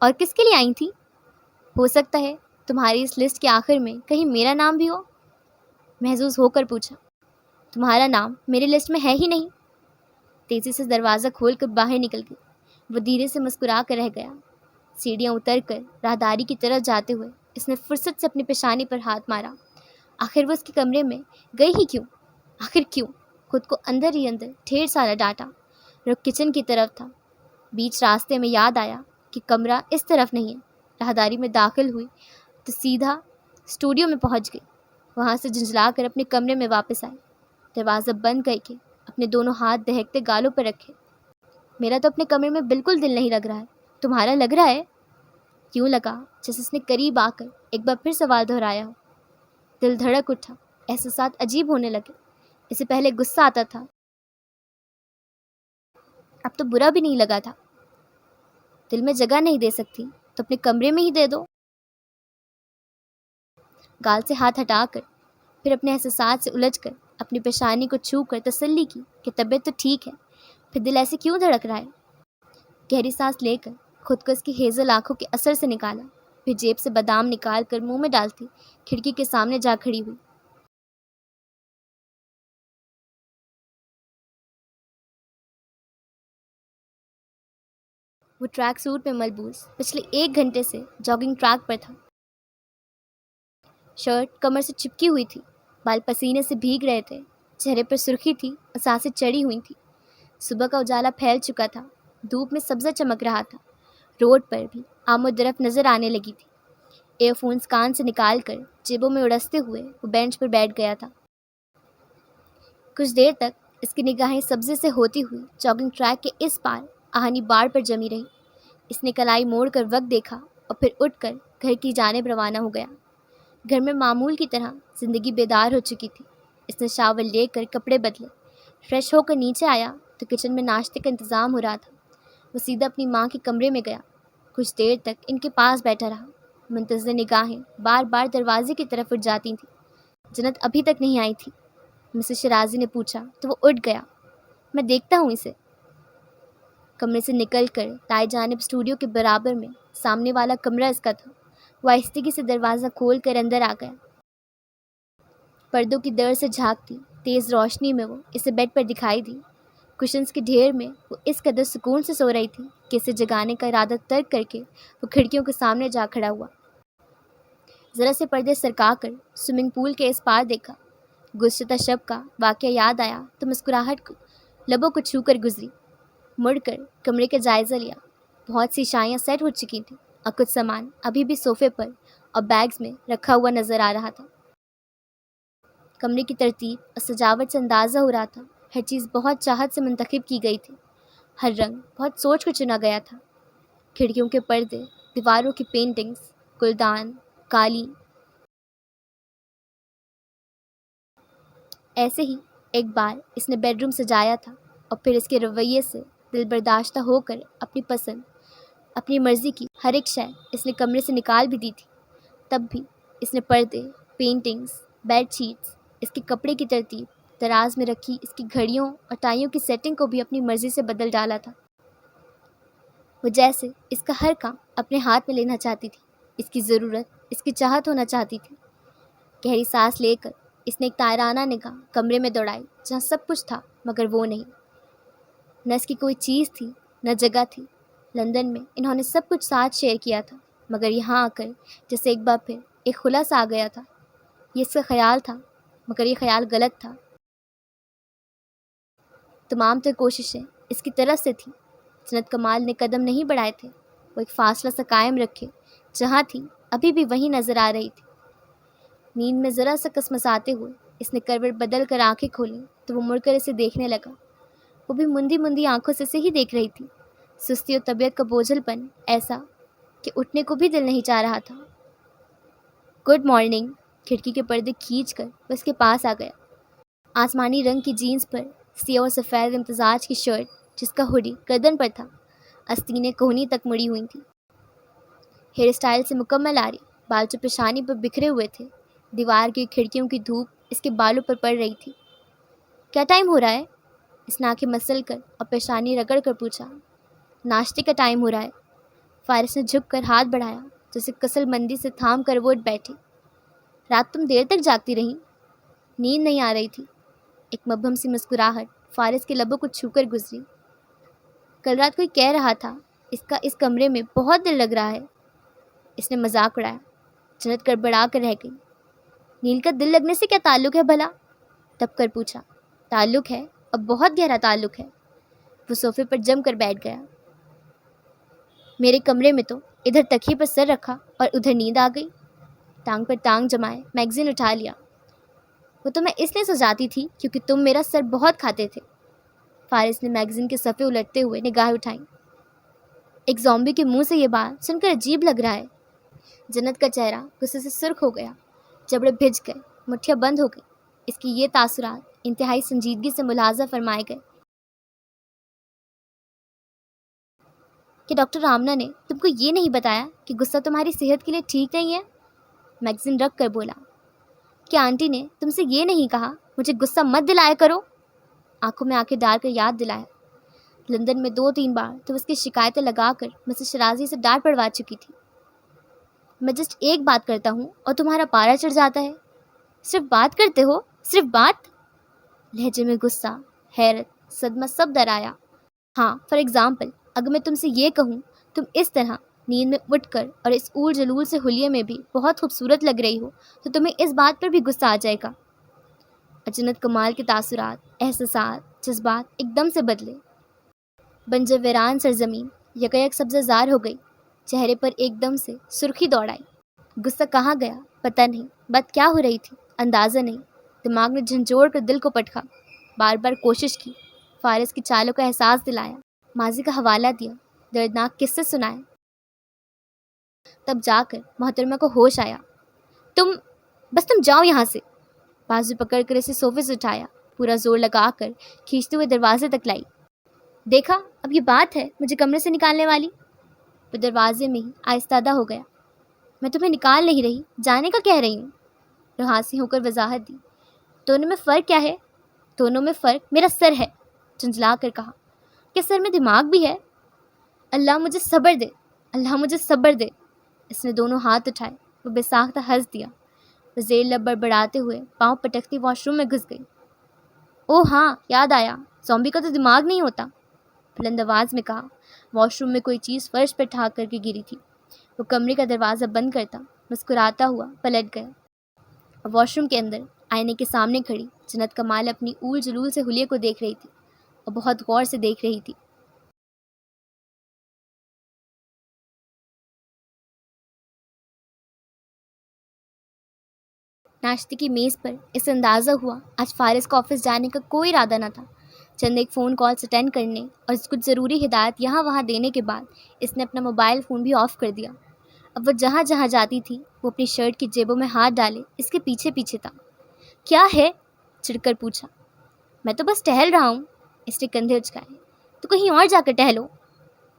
اور کس کے لیے آئی تھی؟ ہو سکتا ہے تمہاری اس لسٹ کے آخر میں کہیں میرا نام بھی ہو؟ محظوظ ہو کر پوچھا۔ تمہارا نام میری لسٹ میں ہے ہی نہیں۔ تیزی سے دروازہ کھول کر باہر نکل گئی۔ وہ دھیرے سے مسکرا کر رہ گیا۔ سیڑھیاں اتر کر راہداری کی طرف جاتے ہوئے اس نے فرصت سے اپنی پیشانی پر ہاتھ مارا۔ آخر وہ اس کے کمرے میں گئی ہی کیوں؟ آخر کیوں؟ خود کو اندر ہی اندر ڈھیر سارا ڈانٹا۔ رخ کچن کی طرف تھا۔ بیچ راستے میں یاد آیا کہ کمرہ اس طرف نہیں ہے۔ راہداری میں داخل ہوئی تو سیدھا اسٹوڈیو میں پہنچ گئی۔ وہاں سے جھنجھلا کر اپنے کمرے میں واپس آئی، دروازہ بند کر کے اپنے دونوں ہاتھ دہکتے گالوں پر رکھے۔ میرا تو اپنے کمرے میں بالکل دل نہیں لگ رہا ہے، تمہارا لگ رہا ہے؟ کیوں لگا جیسے اس نے قریب آ کر ایک بار پھر سوال دہرایا ہو۔ دل دھڑک اٹھا، احساسات عجیب ہونے لگے۔ اسے پہلے غصہ آتا تھا، اب تو برا بھی نہیں لگا تھا۔ دل میں جگہ نہیں دے سکتی تو اپنے کمرے میں ہی دے دو۔ گال سے ہاتھ ہٹا کر پھر اپنے احساسات سے الجھ کر اپنی پیشانی کو چھو کر تسلی کی کہ طبیعت تو ٹھیک ہے، پھر دل ایسے کیوں دھڑک رہا ہے؟ گہری سانس لے کر خود کو اس کی ہیزل آنکھوں کے اثر سے نکالا، پھر جیب سے بادام نکال کر منہ میں ڈالتی کھڑکی کے سامنے جا کھڑی ہوئی۔ وہ ٹریک سوٹ میں ملبوس پچھلے 1 گھنٹے سے جاگنگ ٹریک پر تھا۔ شرٹ کمر سے چپکی ہوئی تھی، بال پسینے سے بھیگ رہے تھے، چہرے پر سرخی تھی اور سانسیں چڑھی ہوئی تھیں۔ صبح کا اجالا پھیل چکا تھا، دھوپ میں سبزہ چمک رہا تھا۔ روڈ پر بھی آمد و رفت نظر آنے لگی تھی۔ ایئر فونز کان سے نکال کر جیبوں میں اڑستے ہوئے وہ بینچ پر بیٹھ گیا تھا۔ کچھ دیر تک اس کی نگاہیں سبزے سے ہوتی ہوئی جاگنگ ٹریک کے اس پار آہنی بار پر جمی رہی۔ اس نے کلائی موڑ کر وقت دیکھا اور پھر اٹھ کر گھر کی جانب روانہ ہو گیا۔ گھر میں معمول کی طرح زندگی بیدار ہو چکی تھی۔ اس نے شاور لے کر کپڑے بدلے، فریش ہو کر نیچے آیا تو کچن میں ناشتے کا انتظام ہو رہا تھا۔ وہ سیدھا اپنی ماں کے کمرے میں گیا، کچھ دیر تک ان کے پاس بیٹھا رہا۔ منتظر نگاہیں بار بار دروازے کی طرف اٹھ جاتی تھیں۔ جنت ابھی تک نہیں آئی تھی، مسز شرازی نے پوچھا تو وہ اٹھ گیا۔ میں دیکھتا ہوں اسے۔ کمرے سے نکل کر دائیں جانب اسٹوڈیو کے برابر میں سامنے والا کمرہ اس کا تھا۔ وہ آہستگی سے دروازہ کھول کر اندر آ گیا۔ پردوں کی در سے جھانکتی تیز روشنی میں وہ اسے بیڈ پر دکھائی دی۔ کشنز کے ڈھیر میں وہ اس قدر سکون سے سو رہی تھی کہ اسے جگانے کا ارادہ ترک کر کے وہ کھڑکیوں کے سامنے جا کھڑا ہوا۔ ذرا سے پردے سرکا کر سوئمنگ پول کے اس پار دیکھا۔ گزشتہ شب کا واقعہ یاد آیا تو مسکراہٹ کو لبوں کو چھو کر گزری۔ مڑ کر کمرے کا جائزہ لیا۔ بہت سی شائیاں سیٹ ہو چکی تھیں اور کچھ سامان ابھی بھی صوفے پر اور بیگز میں رکھا ہوا نظر آ رہا تھا۔ کمرے کی ترتیب اور سجاوٹ سے اندازہ ہو رہا تھا ہر چیز بہت چاہت سے منتخب کی گئی تھی۔ ہر رنگ بہت سوچ کر چنا گیا تھا۔ کھڑکیوں کے پردے، دیواروں کی پینٹنگز، گلدان، قالین۔ ایسے ہی ایک بار اس نے بیڈ روم سجایا تھا اور پھر اس کے رویے سے دل برداشتہ ہو کر اپنی پسند، اپنی مرضی کی ہر ایک شے اس نے کمرے سے نکال بھی دی تھی۔ تب بھی اس نے پردے، پینٹنگز، بیڈ شیٹس، اس کے کپڑے کی ترتیب، دراز میں رکھی اس کی گھڑیوں اور ٹائیوں کی سیٹنگ کو بھی اپنی مرضی سے بدل ڈالا تھا۔ وہ جیسے اس کا ہر کام اپنے ہاتھ میں لینا چاہتی تھی۔ اس کی ضرورت اس کی چاہت ہونا چاہتی تھی۔ گہری سانس لے کر اس نے ایک تائرانہ نگاہ کمرے میں دوڑائی جہاں سب کچھ تھا مگر وہ نہیں۔ نہ اس کی کوئی چیز تھی، نہ جگہ تھی۔ لندن میں انہوں نے سب کچھ ساتھ شیئر کیا تھا مگر یہاں آ کر جیسے ایک بار پھر ایک خلاصہ آ گیا تھا۔ یہ اس کا خیال تھا مگر یہ خیال غلط تھا۔ تمام تر کوششیں اس کی طرف سے تھیں۔ جنت کمال نے قدم نہیں بڑھائے تھے۔ وہ ایک فاصلہ سا قائم رکھے جہاں تھی ابھی بھی وہیں نظر آ رہی تھی۔ نیند میں ذرا سا کسمساتے ہوئے اس نے کروٹ بدل کر آنکھیں کھولیں تو وہ مڑ کر اسے دیکھنے لگا۔ وہ بھی مندی مندی آنکھوں سے اسے ہی دیکھ رہی تھی۔ سستی اور طبیعت کا بوجھل پن ایسا کہ اٹھنے کو بھی دل نہیں چاہ رہا تھا۔ Good morning. کھڑکی کے پردے کھینچ کر وہ اس کے پاس آ گیا۔ آسمانی رنگ کی جینس پر سیاہ اور سفید امتزاج کی شرٹ جس کا ہوڈی گردن پر تھا، آستینیں کوہنی تک مڑی ہوئی تھیں۔ ہیئر اسٹائل سے مکمل آری، بال جو پیشانی پر بکھرے ہوئے تھے۔ دیوار کی کھڑکیوں کی دھوپ اس کے بالوں پر پڑ رہی تھی۔ کیا ٹائم ہو رہا ہے؟ اس نے آنکھیں مسل کر اور پیشانی رگڑ کر پوچھا۔ ناشتے کا ٹائم ہو رہا ہے۔ فارس نے جھک کر ہاتھ بڑھایا جیسے کسل مندی سے تھام کر وہ اٹھ بیٹھی۔ رات تم دیر تک جاگتی رہیں؟ نیند نہیں آ رہی تھی۔ ایک مبہم سی مسکراہٹ فارس کے لبوں کو چھو کر گزری۔ کل رات کوئی کہہ رہا تھا اس کا اس کمرے میں بہت دل لگ رہا ہے۔ اس نے مذاق اڑایا۔ جنت گڑبڑا کر رہ گئی۔ نیل کا دل لگنے سے کیا تعلق ہے بھلا؟ دب کر پوچھا۔ تعلق ہے اور بہت گہرا تعلق ہے۔ وہ صوفے پر جم کر بیٹھ گیا۔ میرے کمرے میں تو ادھر تکیے پر سر رکھا اور ادھر نیند آ گئی۔ ٹانگ پر ٹانگ جمائے میگزین اٹھا لیا۔ وہ تو میں اس لیے سجاتی تھی کیونکہ تم میرا سر بہت کھاتے تھے۔ فارس نے میگزین کے صفحے الٹتے ہوئے نگاہ اٹھائیں۔ ایک زومبی کے منہ سے یہ بات سن کر عجیب لگ رہا ہے۔ جنت کا چہرہ غصے سے سرخ ہو گیا۔ جبڑے بھج گئے، مٹھیاں بند ہو گئی۔ اس کی یہ تاثرات انتہائی سنجیدگی سے ملاحظہ فرمائے گئے۔ کہ ڈاکٹر رامنا نے تم کو یہ نہیں بتایا کہ غصہ تمہاری صحت کے لیے ٹھیک نہیں ہے؟ میگزین رکھ کر بولا۔ کیا آنٹی نے تم سے یہ نہیں کہا مجھے غصہ مت دلایا کرو؟ آنکھوں میں آنکھیں ڈال کر یاد دلایا۔ لندن میں 2-3 بار تو اس کی شکایتیں لگا کر مسز شرازی سے ڈانٹ پڑوا چکی تھی۔ میں جسٹ ایک بات کرتا ہوں اور تمہارا پارا چڑھ جاتا ہے۔ صرف بات کرتے ہو، صرف بات؟ لہجے میں غصہ، حیرت، صدمہ سب در آیا۔ ہاں، فار ایگزامپل اگر میں تم سے یہ کہوں تم اس طرح نیند میں اٹھ کر اور اس اول جلول سے حلیے میں بھی بہت خوبصورت لگ رہی ہو تو تمہیں اس بات پر بھی غصہ آ جائے گا۔ جنت کمال کے تاثرات، احساسات، جذبات ایک دم سے بدلے۔ بنجر ویران سرزمین یکایک سبزہ زار ہو گئی۔ چہرے پر ایک دم سے سرخی دوڑ آئی۔ غصہ کہاں گیا پتہ نہیں، بات کیا ہو رہی تھی اندازہ نہیں۔ دماغ نے جھنجھوڑ کر دل کو پٹکا، بار بار کوشش کی، فارس کی چالوں کا احساس دلایا، ماضی کا حوالہ دیا، دردناک قصے سنائے۔ تب جا کر محترمہ کو ہوش آیا۔ تم جاؤ یہاں سے۔ بازو پکڑ کر اسے صوفے سے اٹھایا، پورا زور لگا کر کھینچتے ہوئے دروازے تک لائی۔ دیکھا اب یہ بات ہے مجھے کمرے سے نکالنے والی؟ وہ دروازے میں ہی آہستہ ہو گیا۔ میں تمہیں نکال نہیں رہی، جانے کا کہہ رہی ہوں۔ رہاسی ہو کر وضاحت دی۔ دونوں میں فرق کیا ہے؟ دونوں میں فرق میرا سر ہے، جھنجھلا کر کہا۔ کیا سر میں دماغ بھی ہے؟ اللہ مجھے صبر دے، اللہ مجھے صبر دے۔ اس نے دونوں ہاتھ اٹھائے، وہ بے ساختہ ہنس دیا۔ وہ زیر لب بڑبڑاتے ہوئے پاؤں پٹکتی واش روم میں گھس گئی۔ اوہ ہاں، یاد آیا، زومبی کا تو دماغ نہیں ہوتا، بلند آواز میں کہا۔ واش روم میں کوئی چیز فرش پر ٹھاک کر کے گری تھی۔ وہ کمرے کا دروازہ بند کرتا مسکراتا ہوا پلٹ گیا۔ واش روم کے اندر آئینے کے سامنے کھڑی جنت کمال اپنی اول جلول سے حلیے کو دیکھ رہی تھی، اور بہت غور سے دیکھ رہی تھی۔ ناشتے کی میز پر اسے اندازہ ہوا آج فارس کا آفس جانے کا کوئی ارادہ نہ تھا۔ چند ایک فون کالز اٹینڈ کرنے اور کچھ ضروری ہدایت یہاں وہاں دینے کے بعد اس نے اپنا موبائل فون بھی آف کر دیا۔ اب وہ جہاں جہاں جاتی تھی وہ اپنی شرٹ کی جیبوں میں ہاتھ ڈالے اس کے پیچھے پیچھے تھا۔ کیا ہے؟ چڑھ کر پوچھا۔ میں تو بس ٹہل رہا ہوں، اس نے کندھے اچکائے۔ تو کہیں اور جا کر ٹہلو۔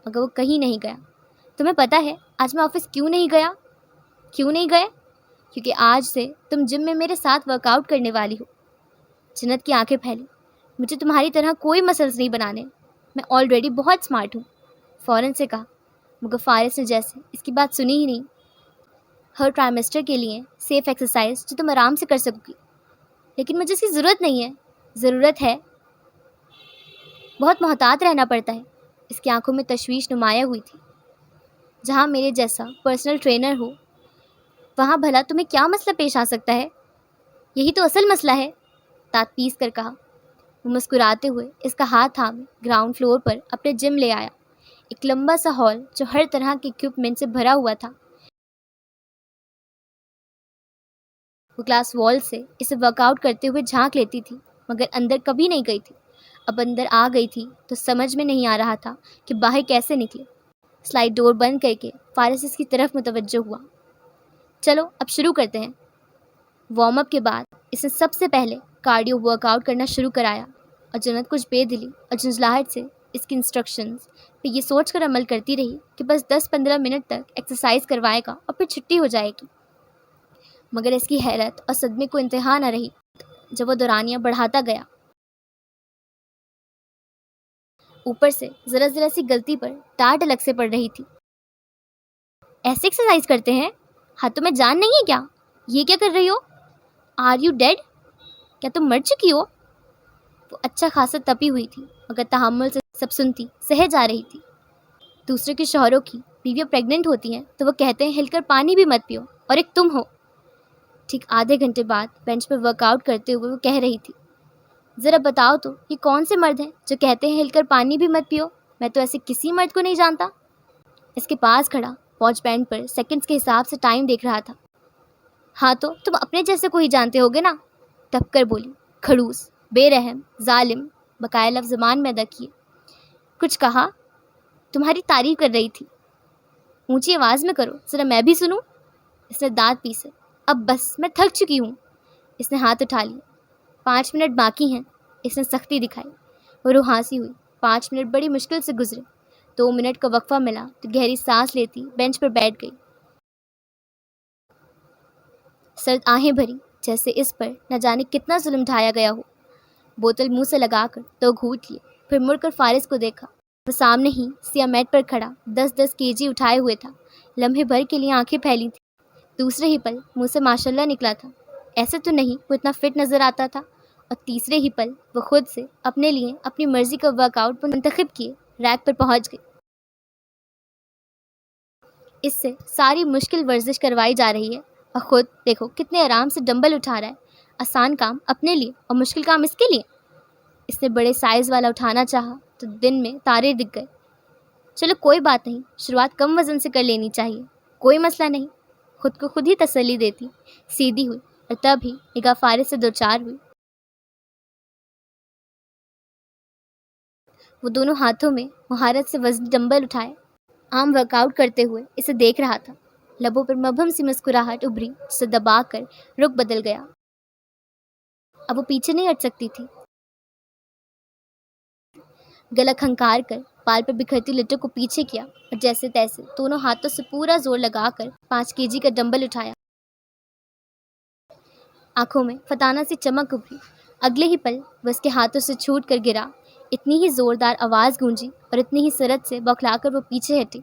مگر وہ کہیں نہیں گیا۔ تمہیں پتہ ہے آج میں آفس کیوں نہیں گیا؟ کیوں نہیں گئے؟ کیونکہ آج سے تم جم میں میرے ساتھ ورک آؤٹ کرنے والی ہو۔ جنت کی آنکھیں پھیلی۔ مجھے تمہاری طرح کوئی مسلز نہیں بنانے، میں آلریڈی بہت سمارٹ ہوں، فوراً سے کہا۔ مگر فارس نے جیسے اس کی بات سنی ہی نہیں۔ ہر ٹرائمیسٹر کے لیے سیف ایکسرسائز جو تم آرام سے کر سکو گی، لیکن مجھے اس کی ضرورت نہیں ہے۔ ضرورت ہے، بہت محتاط رہنا پڑتا ہے۔ اس کی آنکھوں میں تشویش نمایاں ہوئی تھی۔ جہاں میرے جیسا پرسنل ٹرینر ہو وہاں بھلا تمہیں کیا مسئلہ پیش آ سکتا ہے؟ یہی تو اصل مسئلہ ہے، دانت پیس کر کہا۔ وہ مسکراتے ہوئے اس کا ہاتھ تھامے گراؤنڈ فلور پر اپنے جم لے آیا، ایک لمبا سا ہال جو ہر طرح کے اکوپمنٹ سے بھرا ہوا تھا۔ وہ گلاس وال سے اسے ورک آؤٹ کرتے ہوئے جھانک لیتی تھی، مگر اندر کبھی نہیں گئی تھی۔ اب اندر آ گئی تھی تو سمجھ میں نہیں آ رہا تھا کہ باہر کیسے نکلے۔ سلائڈ ڈور بند کر کے فارس اس کی طرف متوجہ ہوا۔ چلو اب شروع کرتے ہیں۔ وارم اپ کے بعد اس نے سب سے پہلے کارڈیو ورک آؤٹ کرنا شروع کرایا، اور جنت کچھ بے دلی اور جھنجھلاہٹ سے اس کی انسٹرکشنز پہ یہ سوچ کر عمل کرتی رہی کہ بس 10-15 منٹ تک ایکسرسائز کروائے گا اور پھر چھٹی ہو جائے گی۔ مگر اس کی حیرت اور صدمے کو انتہا نہ رہی جب وہ دورانیہ بڑھاتا گیا۔ اوپر سے ذرا ذرا سی غلطی پر ٹاٹ الگ سے پڑ رہی تھی۔ ایسے ایکسرسائز کرتے ہیں؟ ہاتھوں میں جان نہیں ہے کیا؟ یہ کیا کر رہی ہو؟ Are you did? کیا تم مر چکی ہو؟ وہ اچھا خاصا تپی ہوئی تھی، مگر تحمل سے سب سنتی سہے جا رہی تھی۔ دوسرے کے شوہروں کی بیویاں پریگننٹ ہوتی ہیں تو وہ کہتے ہیں ہل کر پانی بھی مت پیو، اور ایک تم ہو۔ ٹھیک آدھے گھنٹے بعد بینچ پر ورک آؤٹ کرتے ہوئے وہ کہہ رہی تھی، ذرا بتاؤ تو یہ کون سے مرد ہیں جو کہتے ہیں ہل کر پانی بھی مت پیو؟ میں تو ایسے کسی مرد کو نہیں جانتا۔ اس کے پاس کھڑا واچ بینڈ پر سیکنڈز کے حساب سے ٹائم دیکھ رہا تھا۔ ہاں تو تم اپنے جیسے کو ہی جانتے ہوگے نا، ٹپ کر بولی۔ کھڑوس، بے رحم، ظالم، بقایا لفظ زبان میں ادا کیے۔ کچھ کہا؟ تمہاری تعریف کر رہی تھی۔ اونچی آواز میں کرو، ذرا میں بھی سنوں۔ اس نے دانت پیسے۔ اب بس، میں تھک چکی ہوں۔ اس نے ہاتھ اٹھا لیا۔ 5 منٹ باقی ہیں، اس نے سختی دکھائی۔ وہ روحانسی ہوئی۔ 5 منٹ بڑی مشکل سے گزرے۔ 2 منٹ کا وقفہ ملا تو گہری سانس لیتی بینچ پر بیٹھ گئی۔ سرد آہیں بھری جیسے اس پر نہ جانے کتنا ظلم ڈھایا گیا ہو۔ بوتل منہ سے لگا کر 2 گھونٹ لیے، پھر مڑ کر فارس کو دیکھا۔ وہ سامنے ہی سیاہ میٹ پر کھڑا 10-10 kg اٹھائے ہوئے تھا، لمحے بھر کے لیے آنکھیں پھیلی تھیں۔ دوسرے ہی پل منہ سے ماشاءاللہ نکلا تھا۔ ایسے تو نہیں وہ اتنا فٹ نظر آتا تھا۔ اور تیسرے ہی پل وہ خود سے اپنے لیے اپنی مرضی کا ورک آؤٹ منتخب کیے ریک پر پہنچ گئی۔ اس سے ساری مشکل ورزش کروائی جا رہی ہے، اور خود دیکھو کتنے آرام سے ڈمبل اٹھا رہا ہے۔ آسان کام اپنے لیے اور مشکل کام اس کے لیے۔ اس نے بڑے سائز والا اٹھانا چاہا تو دن میں تارے دکھ گئے۔ چلو کوئی بات نہیں، شروعات کم وزن سے کر لینی چاہیے، کوئی مسئلہ نہیں، خود کو خود ہی تسلی دیتی سیدھی ہوئی، اور تب ہی نگاہ فارس سے دوچار ہوئی۔ وہ دونوں ہاتھوں میں مہارت سے وزنی ڈمبل اٹھائے عام ورک آؤٹ کرتے ہوئے اسے دیکھ رہا تھا۔ لبوں پر مبہم سی مسکراہٹ ابھری جسے دبا کر رخ بدل گیا۔ اب وہ پیچھے نہیں ہٹ سکتی تھی۔ گلا کھنکار کر پال پر بکھرتی لٹوں کو پیچھے کیا، اور جیسے تیسے دونوں ہاتھوں سے پورا زور لگا کر 5 kg کا ڈمبل اٹھایا۔ آنکھوں میں فتانہ سی چمک ابھری۔ اگلے ہی پل وہ اس کے ہاتھوں سے چھوٹ کر گرا۔ اتنی ہی زوردار آواز گونجی اور اتنی ہی سرعت سے بوکھلا کر وہ پیچھے ہٹی۔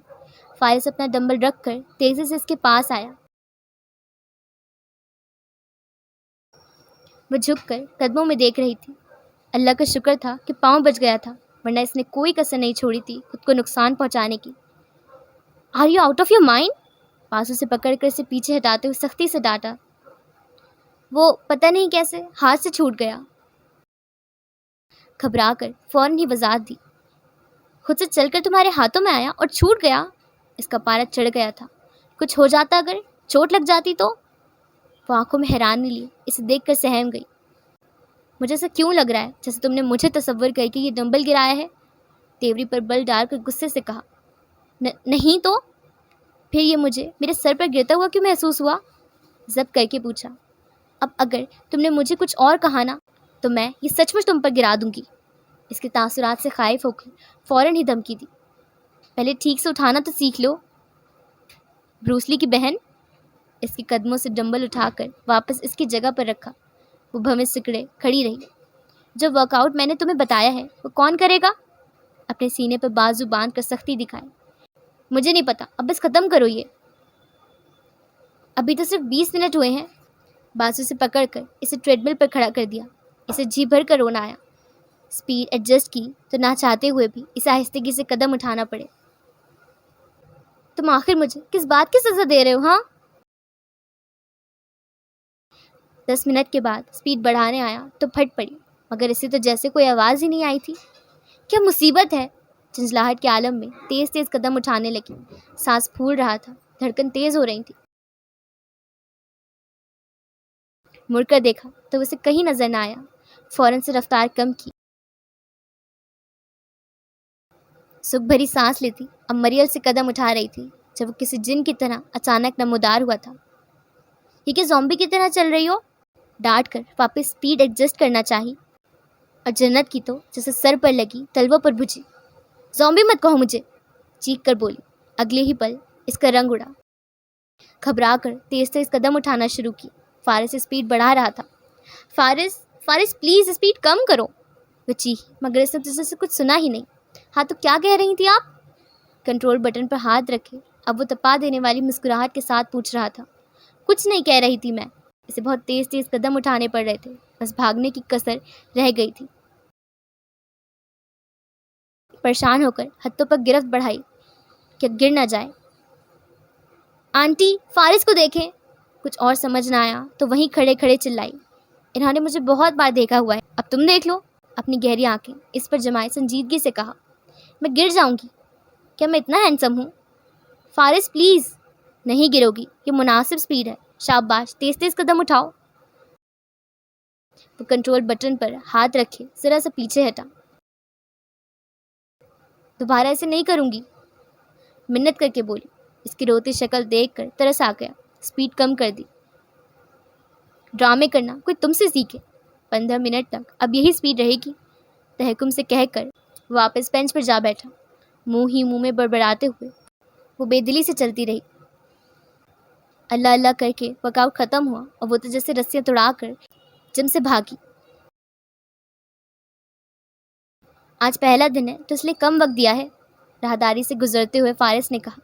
فارس اپنا ڈمبل رکھ کر تیزی سے اس کے پاس آیا۔ وہ جھک کر قدموں میں دیکھ رہی تھی۔ اللہ کا شکر تھا کہ پاؤں بچ گیا تھا، ورنہ اس نے کوئی کسر نہیں چھوڑی تھی خود کو نقصان پہنچانے کی۔ Are you out of your mind? بازو سے پکڑ کر اسے پیچھے ہٹاتے ہوئے سختی سے ڈانٹا۔ وہ پتہ نہیں کیسے ہاتھ سے چھوٹ گیا۔ گھبرا کر فوراً ہی وضاحت دی، خود سے چل کر تمہارے ہاتھوں میں آیا اور چھوٹ گیا۔ اس کا پارا چڑھ گیا تھا۔ کچھ ہو جاتا، اگر چوٹ لگ جاتی تو؟ وہ آنکھوں میں حیرانی لیے اسے دیکھ کر سہم گئی۔ مجھے ایسا کیوں لگ رہا ہے جیسے تم نے مجھے تصور کر کے یہ ڈمبل گرایا ہے؟ تیوری پر بل ڈال کر غصے سے کہا۔ نہیں تو پھر یہ مجھے میرے سر پر گرتا ہوا کیوں محسوس ہوا؟ ضبط کر کے پوچھا۔ اب اگر تم نے مجھے کچھ اور کہا نا تو میں یہ سچ مچ تم پر گرا دوں گی۔ اس کے تاثرات سے خائف ہو کر فوراً ہی دھمکی دی۔ پہلے ٹھیک سے اٹھانا تو سیکھ لو۔ بروسلی کی بہن؟ اس کے قدموں سے ڈمبل اٹھا کر واپس اس کی جگہ پر رکھا۔ وہ بھویں سکڑے کھڑی رہی۔ جو ورک آؤٹ میں نے تمہیں بتایا ہے وہ کون کرے گا؟ اپنے سینے پر بازو باندھ کر سختی دکھائے۔ مجھے نہیں پتا، اب بس ختم کرو یہ۔ ابھی تو صرف 20 منٹ ہوئے ہیں۔ بازو سے پکڑ کر اسے ٹریڈ مل پر کھڑا کر دیا۔ اسے جی بھر کر رونا آیا۔ سپیڈ ایڈجسٹ کی تو نہ چاہتے ہوئے بھی اسے آہستگی سے قدم اٹھانا پڑے۔ تم آخر مجھے کس بات کی سزا دے رہے ہو ہاں؟ 10 منٹ کے بعد سپیڈ بڑھانے آیا تو پھٹ پڑی، مگر اسے تو جیسے کوئی آواز ہی نہیں آئی تھی۔ کیا مصیبت ہے؟ جھنجھلاہٹ کے عالم میں تیز تیز قدم اٹھانے لگی۔ سانس پھول رہا تھا، دھڑکن تیز ہو رہی تھی۔ مڑ کر دیکھا تو اسے کہیں نظر نہ آیا۔ فوراً سے رفتار کم کی۔ سکھ بھری سانس لیتی اب مریل سے قدم اٹھا رہی تھی جب وہ کسی جن کی طرح اچانک نمودار ہوا تھا۔ یہ کہ زومبی کی طرح چل رہی ہو؟ ڈانٹ کر واپس سپیڈ ایڈجسٹ کرنا چاہی، اور جنت کی تو جیسے سر پر لگی تلووں پر بجھی۔ زومبی مت کہو مجھے، چیخ کر بولی۔ اگلے ہی پل اس کا رنگ اڑا۔ گھبرا کر تیز تیز قدم اٹھانا شروع کی۔ فارس سپیڈ بڑھا رہا تھا۔ فارس پلیز سپیڈ کم کرو، وہ چیخی، مگر اس نے تجھے سے کچھ سنا ہی نہیں۔ ہاں تو کیا کہہ رہی تھی آپ؟ کنٹرول بٹن پر ہاتھ رکھے اب وہ تپا دینے والی مسکراہٹ کے ساتھ پوچھ رہا تھا۔ کچھ نہیں کہہ رہی تھی میں، اسے بہت تیز تیز قدم اٹھانے پڑ رہے تھے، بس بھاگنے کی کسر رہ گئی تھی۔ پریشان ہو کر ہتھوں پر گرفت بڑھائی کہ گر نہ جائے۔ آنٹی فارس کو دیکھیں۔ کچھ اور سمجھ نہ آیا تو وہیں کھڑے کھڑے چلائی۔ انہوں نے مجھے بہت بار دیکھا ہوا ہے، اب تم دیکھ لو۔ اپنی گہری آنکھیں اس پر جمائے سنجیدگی سے کہا۔ میں گر جاؤں گی؟ کیا میں اتنا ہینڈسم ہوں؟ فارس پلیز۔ نہیں گرو گی، یہ مناسب سپیڈ ہے۔ شاباش، تیز تیز قدم اٹھاؤ۔ وہ کنٹرول بٹن پر ہاتھ رکھے ذرا سا پیچھے ہٹا۔ دوبارہ ایسے نہیں کروں گی، منت کر کے بولی۔ اس کی روتی شکل دیکھ کر ترس آ گیا۔ سپیڈ کم کر دی۔ ڈرامے کرنا کوئی تم سے سیکھے۔ 15 منٹ تک اب یہی سپیڈ رہے گی، تحکم سے کہہ کر واپس بینچ پر جا بیٹھا۔ منہ ہی منہ میں بڑبڑاتے ہوئے وہ بے دلی سے چلتی رہی۔ اللہ اللہ کر کے ورک آؤٹ ختم ہوا اور وہ تو جیسے رسیاں توڑا کر جم سے بھاگی۔ آج پہلا دن ہے تو اس لیے کم وقت دیا ہے، راہداری سے گزرتے ہوئے فارس نے کہا۔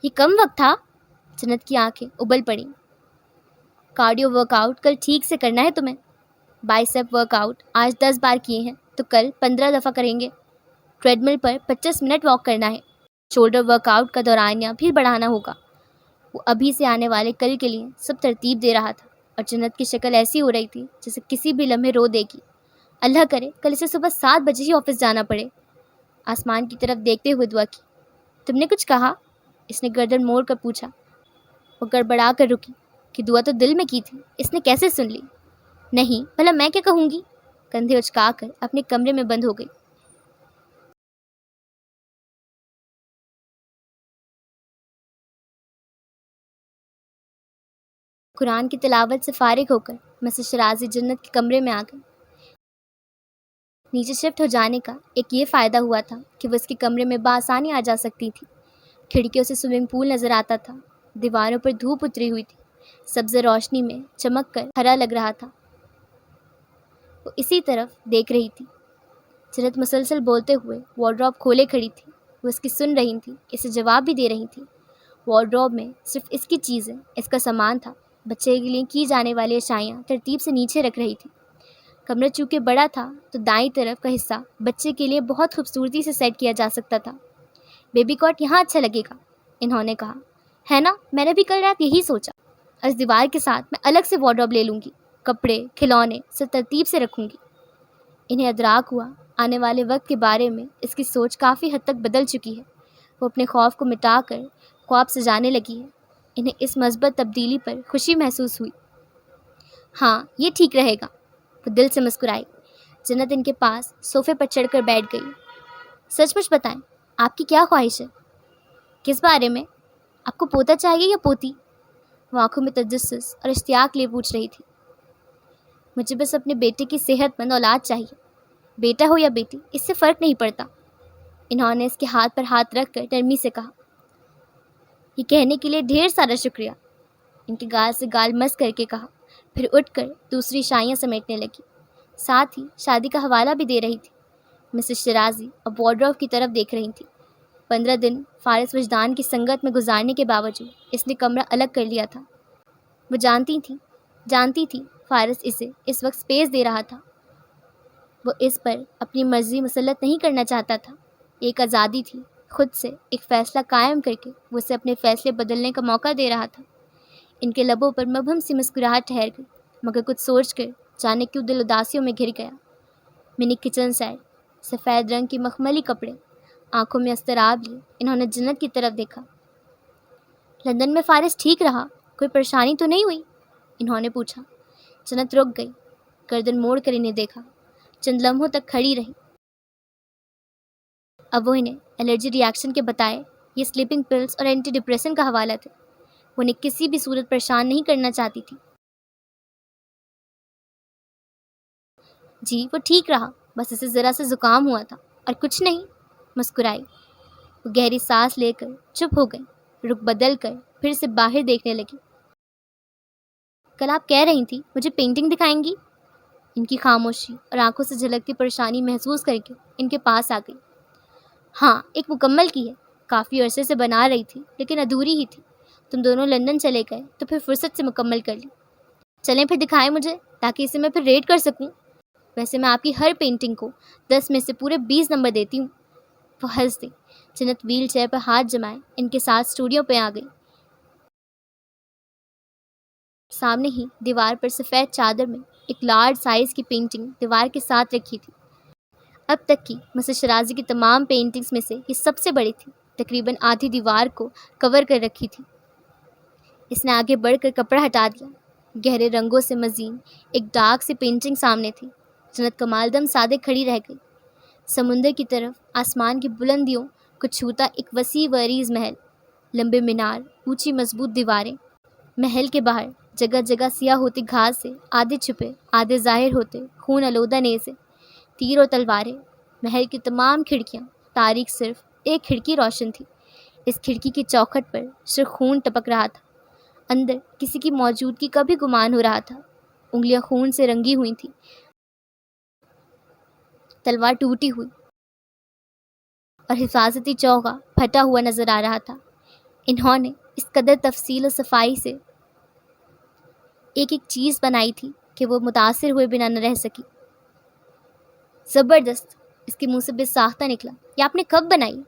یہ کم وقت تھا؟ جنت کی آنکھیں ابل پڑیں۔ کارڈیو ورک آؤٹ کل ٹھیک سے کرنا ہے تمہیں۔ بائسیپ ورک آؤٹ آج 10 بار کیے ہیں تو کل 15 دفعہ کریں گے۔ ٹریڈ مل پر 25 منٹ واک کرنا ہے۔ شولڈر ورک آؤٹ کا دورانیہ بھی بڑھانا ہوگا۔ وہ ابھی سے آنے والے کل کے لیے سب ترتیب دے رہا تھا، اور جنت کی شکل ایسی ہو رہی تھی جیسے کسی بھی لمحے رو دے گی۔ اللہ کرے کل اسے صبح 7 بجے ہی آفس جانا پڑے۔ آسمان کی طرف دیکھتے ہوئے دعا کی۔ تم نے کچھ کہا؟ اس نے گردن موڑ کر پوچھا۔ وہ گڑبڑا کر رکی کہ دعا تو دل میں کی تھی، اس نے کیسے سن لی؟ نہیں، بھلا میں کیا کہوں گی؟ کندھے اچکا کر اپنے کمرے میں بند ہو گئی۔ قرآن کی تلاوت سے فارغ ہو کر مسز شرازی جنت کے کمرے میں آ گئی۔ نیچے شفٹ ہو جانے کا ایک یہ فائدہ ہوا تھا کہ وہ اس کے کمرے میں بآسانی آ جا سکتی تھی۔ کھڑکیوں سے سوئمنگ پول نظر آتا تھا۔ دیواروں پر دھوپ اتری ہوئی تھی، سبز روشنی میں چمک کر ہرا لگ رہا تھا۔ وہ اسی طرف دیکھ رہی تھی۔ جنت مسلسل بولتے ہوئے وارڈروب کھولے کھڑی تھی۔ وہ اس کی سن رہی تھی، اسے جواب بھی دے رہی تھی۔ وارڈروب میں صرف اس کی چیزیں، اس کا سامان تھا۔ بچے کے لیے کی جانے والی اشیاء ترتیب سے نیچے رکھ رہی تھی۔ کمرہ چونکہ بڑا تھا تو دائیں طرف کا حصہ بچے کے لیے بہت خوبصورتی سے سیٹ کیا جا سکتا تھا۔ بیبی کاٹ یہاں اچھا لگے گا، انہوں نے کہا۔ ہے نا، میں نے بھی کل رات یہی سوچا۔ اور اس دیوار کے ساتھ میں الگ سے وارڈروب لے لوں گی، کپڑے کھلونے سب ترتیب سے رکھوں گی۔ انہیں ادراک ہوا آنے والے وقت کے بارے میں اس کی سوچ کافی حد تک بدل چکی ہے۔ وہ اپنے خوف کو مٹا کر خواب سجانے لگی ہے۔ انہیں اس مثبت تبدیلی پر خوشی محسوس ہوئی۔ ہاں، یہ ٹھیک رہے گا، وہ دل سے مسکرائی۔ جنت ان کے پاس صوفے پر چڑھ کر بیٹھ گئی۔ سچ مچ بتائیں، آپ کی کیا خواہش ہے؟ کس بارے میں؟ آپ کو پوتا چاہیے یا پوتی؟ وہ آنکھوں میں تجسس اور اشتیاق لیے پوچھ رہی تھی۔ مجھے بس اپنے بیٹے کی صحت مند اولاد چاہیے، بیٹا ہو یا بیٹی، اس سے فرق نہیں پڑتا۔ انہوں نے اس کے ہاتھ پر ہاتھ رکھ کر نرمی سے کہا۔ یہ کہنے کے لیے ڈھیر سارا شکریہ، ان کے گال سے گال مس کر کے کہا، پھر اٹھ کر دوسری شائیاں سمیٹنے لگی، ساتھ ہی شادی کا حوالہ بھی دے رہی تھی۔ مسز شرازی اب وارڈروب کی طرف دیکھ رہی تھی۔ 15 دن فارس وجدان کی سنگت میں گزارنے کے باوجود اس نے کمرہ الگ کر لیا تھا۔ وہ جانتی تھی فارس اسے اس وقت سپیس دے رہا تھا۔ وہ اس پر اپنی مرضی مسلط نہیں کرنا چاہتا تھا۔ ایک آزادی تھی، خود سے ایک فیصلہ قائم کر کے وہ اسے اپنے فیصلے بدلنے کا موقع دے رہا تھا۔ ان کے لبوں پر مبہم سی مسکراہٹ ٹھہر گئی، مگر کچھ سوچ کر جانے کیوں دل اداسیوں میں گھر گیا۔ منی کچن سیٹ، سفید رنگ کے مخملی کپڑے، آنکھوں میں اضطراب لیے انہوں نے جنت کی طرف دیکھا۔ لندن میں فارس ٹھیک رہا؟ کوئی پریشانی تو نہیں ہوئی؟ انہوں نے پوچھا۔ جنت رک گئی، گردن موڑ کر انہیں دیکھا، چند لمحوں تک کھڑی رہی۔ اب وہ انہیں الرجی ری ایکشن کے بتائے یہ سلیپنگ پلز اور اینٹی ڈپریسن کا حوالہ تھے۔ وہ انہیں کسی بھی صورت پریشان نہیں کرنا چاہتی تھی۔ جی وہ ٹھیک رہا، بس اسے ذرا سے زکام ہوا تھا اور کچھ نہیں، مسکرائی۔ وہ گہری سانس لے کر چپ ہو گئی، رخ بدل کر پھر سے باہر دیکھنے لگی۔ کل آپ کہہ رہی تھی مجھے پینٹنگ دکھائیں گی؟ ان کی خاموشی اور آنکھوں سے جھلکتی پریشانی محسوس کر کے ان کے پاس آ گئی۔ ہاں، ایک مکمل کی ہے، کافی عرصے سے بنا رہی تھی لیکن ادھوری ہی تھی۔ تم دونوں لندن چلے گئے تو پھر فرصت سے مکمل کر لی۔ چلیں پھر دکھائیں مجھے، تاکہ اسے میں پھر ریٹ کر سکوں۔ ویسے میں آپ کی ہر پینٹنگ کو 10 میں سے پورے 20 نمبر دیتی ہوں۔ وہ ہنس دی۔ جنت ویل چیئر پر ہاتھ جمائے ان کے ساتھ اسٹوڈیو پہ آ گئی۔ سامنے ہی دیوار پر سفید چادر میں ایک لارج سائز کی پینٹنگ دیوار کے ساتھ رکھی تھی۔ اب تک کی مسز شرازی کی تمام پینٹنگز میں سے یہ سب سے بڑی تھی، تقریباً آدھی دیوار کو کور کر رکھی تھی۔ اس نے آگے بڑھ کر کپڑا ہٹا دیا۔ گہرے رنگوں سے مزین ایک ڈارک سی پینٹنگ سامنے تھی۔ جنت کمال دم سادے کھڑی رہ گئی۔ سمندر کی طرف آسمان کی بلندیوں کو چھوتا ایک وسیع و عریض محل، لمبے مینار، اونچی مضبوط دیواریں۔ محل کے باہر جگہ جگہ سیاہ ہوتی گھاس سے آدھے چھپے آدھے ظاہر ہوتے خون آلودہ نیزے، تیر اور تلواریں۔ محل کی تمام کھڑکیاں تاریک، صرف ایک کھڑکی روشن تھی۔ اس کھڑکی کی چوکھٹ پر صرف خون ٹپک رہا تھا۔ اندر کسی کی موجودگی کا بھی گمان ہو رہا تھا۔ انگلیاں خون سے رنگی ہوئی تھیں، تلوار ٹوٹی ہوئی اور حفاظتی چوغا پھٹا ہوا نظر آ رہا تھا۔ انہوں نے اس قدر تفصیل و صفائی سے ایک ایک چیز بنائی تھی کہ وہ متاثر ہوئے بنا نہ رہ سکی۔ زبردست، اس کے منہ سے بے ساختہ نکلا۔ یہ آپ نے کب بنائی؟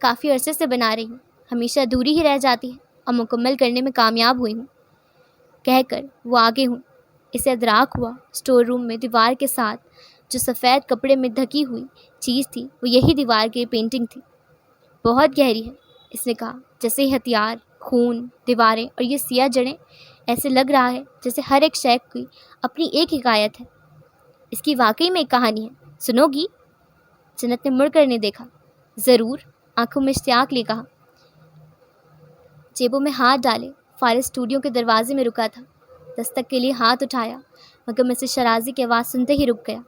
کافی عرصے سے بنا رہی ہوں، ہمیشہ ادھوری ہی رہ جاتی ہے اور مکمل کرنے میں کامیاب ہوئی ہوں، کہہ کر وہ آگے ہوں۔ اسے ادراک ہوا اسٹور روم میں دیوار کے ساتھ جو سفید کپڑے میں ڈھکی ہوئی چیز تھی وہ یہی دیوار کی پینٹنگ تھی۔ بہت گہری ہے، اس نے کہا، جیسے یہ ہتھیار، خون، دیواریں اور یہ سیاہ جڑیں، ایسے لگ رہا ہے جیسے ہر ایک شے کی اپنی ایک حکایت ہے۔ اس کی واقعی میں ایک کہانی ہے، سنو گی؟ جنت نے مڑ کر انہیں دیکھا۔ ضرور، آنکھوں میں اشتیاق لے کہا۔ جیبوں میں ہاتھ ڈالے فارس اسٹوڈیو کے دروازے میں رکا تھا۔ دستک کے لیے ہاتھ اٹھایا مگر مسز شرازی کی آواز سنتے ہی رک گیا۔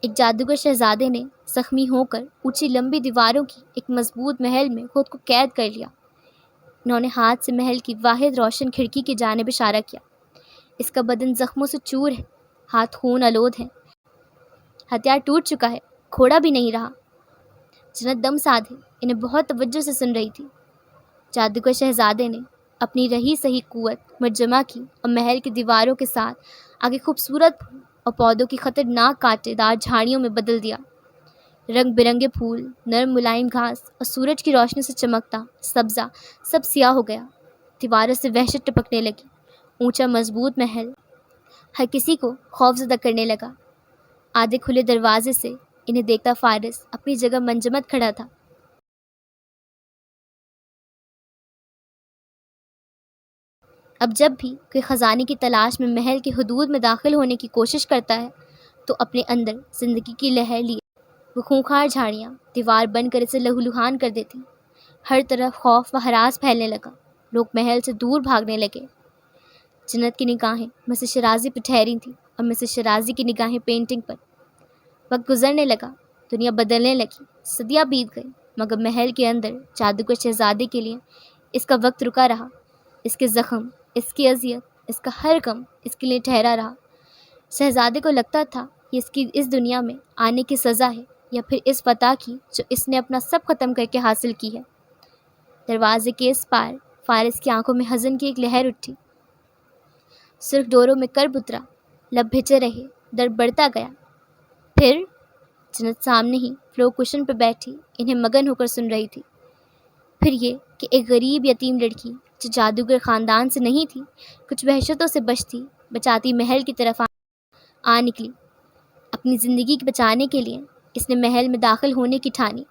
ایک جادوگر شہزادے نے زخمی ہو کر اونچی لمبی دیواروں کی ایک مضبوط محل میں خود کو قید کر لیا۔ انہوں نے ہاتھ سے محل کی واحد روشن کھڑکی کی جانب اشارہ کیا۔ اس کا بدن زخموں سے چور ہے، ہاتھ خون آلود ہیں، ہتھیار ٹوٹ چکا ہے، کھوڑا بھی نہیں رہا۔ جنت دم سادھے انہیں بہت توجہ سے سن رہی تھی۔ جادوگر شہزادے نے اپنی رہی سہی قوت مرجمع کی اور محل کی دیواروں کے ساتھ آگے خوبصورت اور پودوں کی خطرناک کانٹے دار جھاڑیوں میں بدل دیا۔ رنگ برنگے پھول، نرم ملائم گھاس اور سورج کی روشنی سے چمکتا سبزہ سب سیاہ ہو گیا۔ دیواروں سے وحشت ٹپکنے لگی۔ اونچا مضبوط محل ہر کسی کو خوفزدہ کرنے لگا۔ آدھے کھلے دروازے سے انہیں دیکھتا فارس اپنی جگہ منجمد کھڑا تھا۔ اب جب بھی کوئی خزانے کی تلاش میں محل کی حدود میں داخل ہونے کی کوشش کرتا ہے تو اپنے اندر زندگی کی لہر لیے وہ خونخوار جھاڑیاں دیوار بن کر اسے لہولہان کر دیتی۔ ہر طرف خوف و ہراس پھیلنے لگا۔ لوگ محل سے دور بھاگنے لگے۔ جنت کی نگاہیں مسز شرازی پہ ٹھہری تھیں اور مسز شرازی کی نگاہیں پینٹنگ پر۔ وقت گزرنے لگا، دنیا بدلنے لگی، صدیاں بیت گئی، مگر محل کے اندر جادوگر شہزادے کے لیے اس کا وقت رکا رہا۔ اس کے زخم، اس کی اذیت، اس کا ہر غم اس کے لیے ٹھہرا رہا۔ شہزادے کو لگتا تھا کہ اس کی اس دنیا میں آنے کی سزا ہے یا پھر اس فتح کی جو اس نے اپنا سب ختم کر کے حاصل کی ہے۔ دروازے کے اس پار فارس کی آنکھوں میں حزن کی ایک لہر اٹھی۔ سرخ ڈوروں میں کرب اترا، لب بھچے رہے، درد بڑھتا گیا۔ پھر جنت سامنے ہی فلور کشن پہ بیٹھی انہیں مگن ہو کر سن رہی تھی۔ پھر یہ کہ ایک غریب یتیم لڑکی جو جادوگر خاندان سے نہیں تھی، کچھ وحشتوں سے بچاتی محل کی طرف آ نکلی۔ اپنی زندگی کے بچانے کے لیے اس نے محل میں داخل ہونے کی ٹھانی،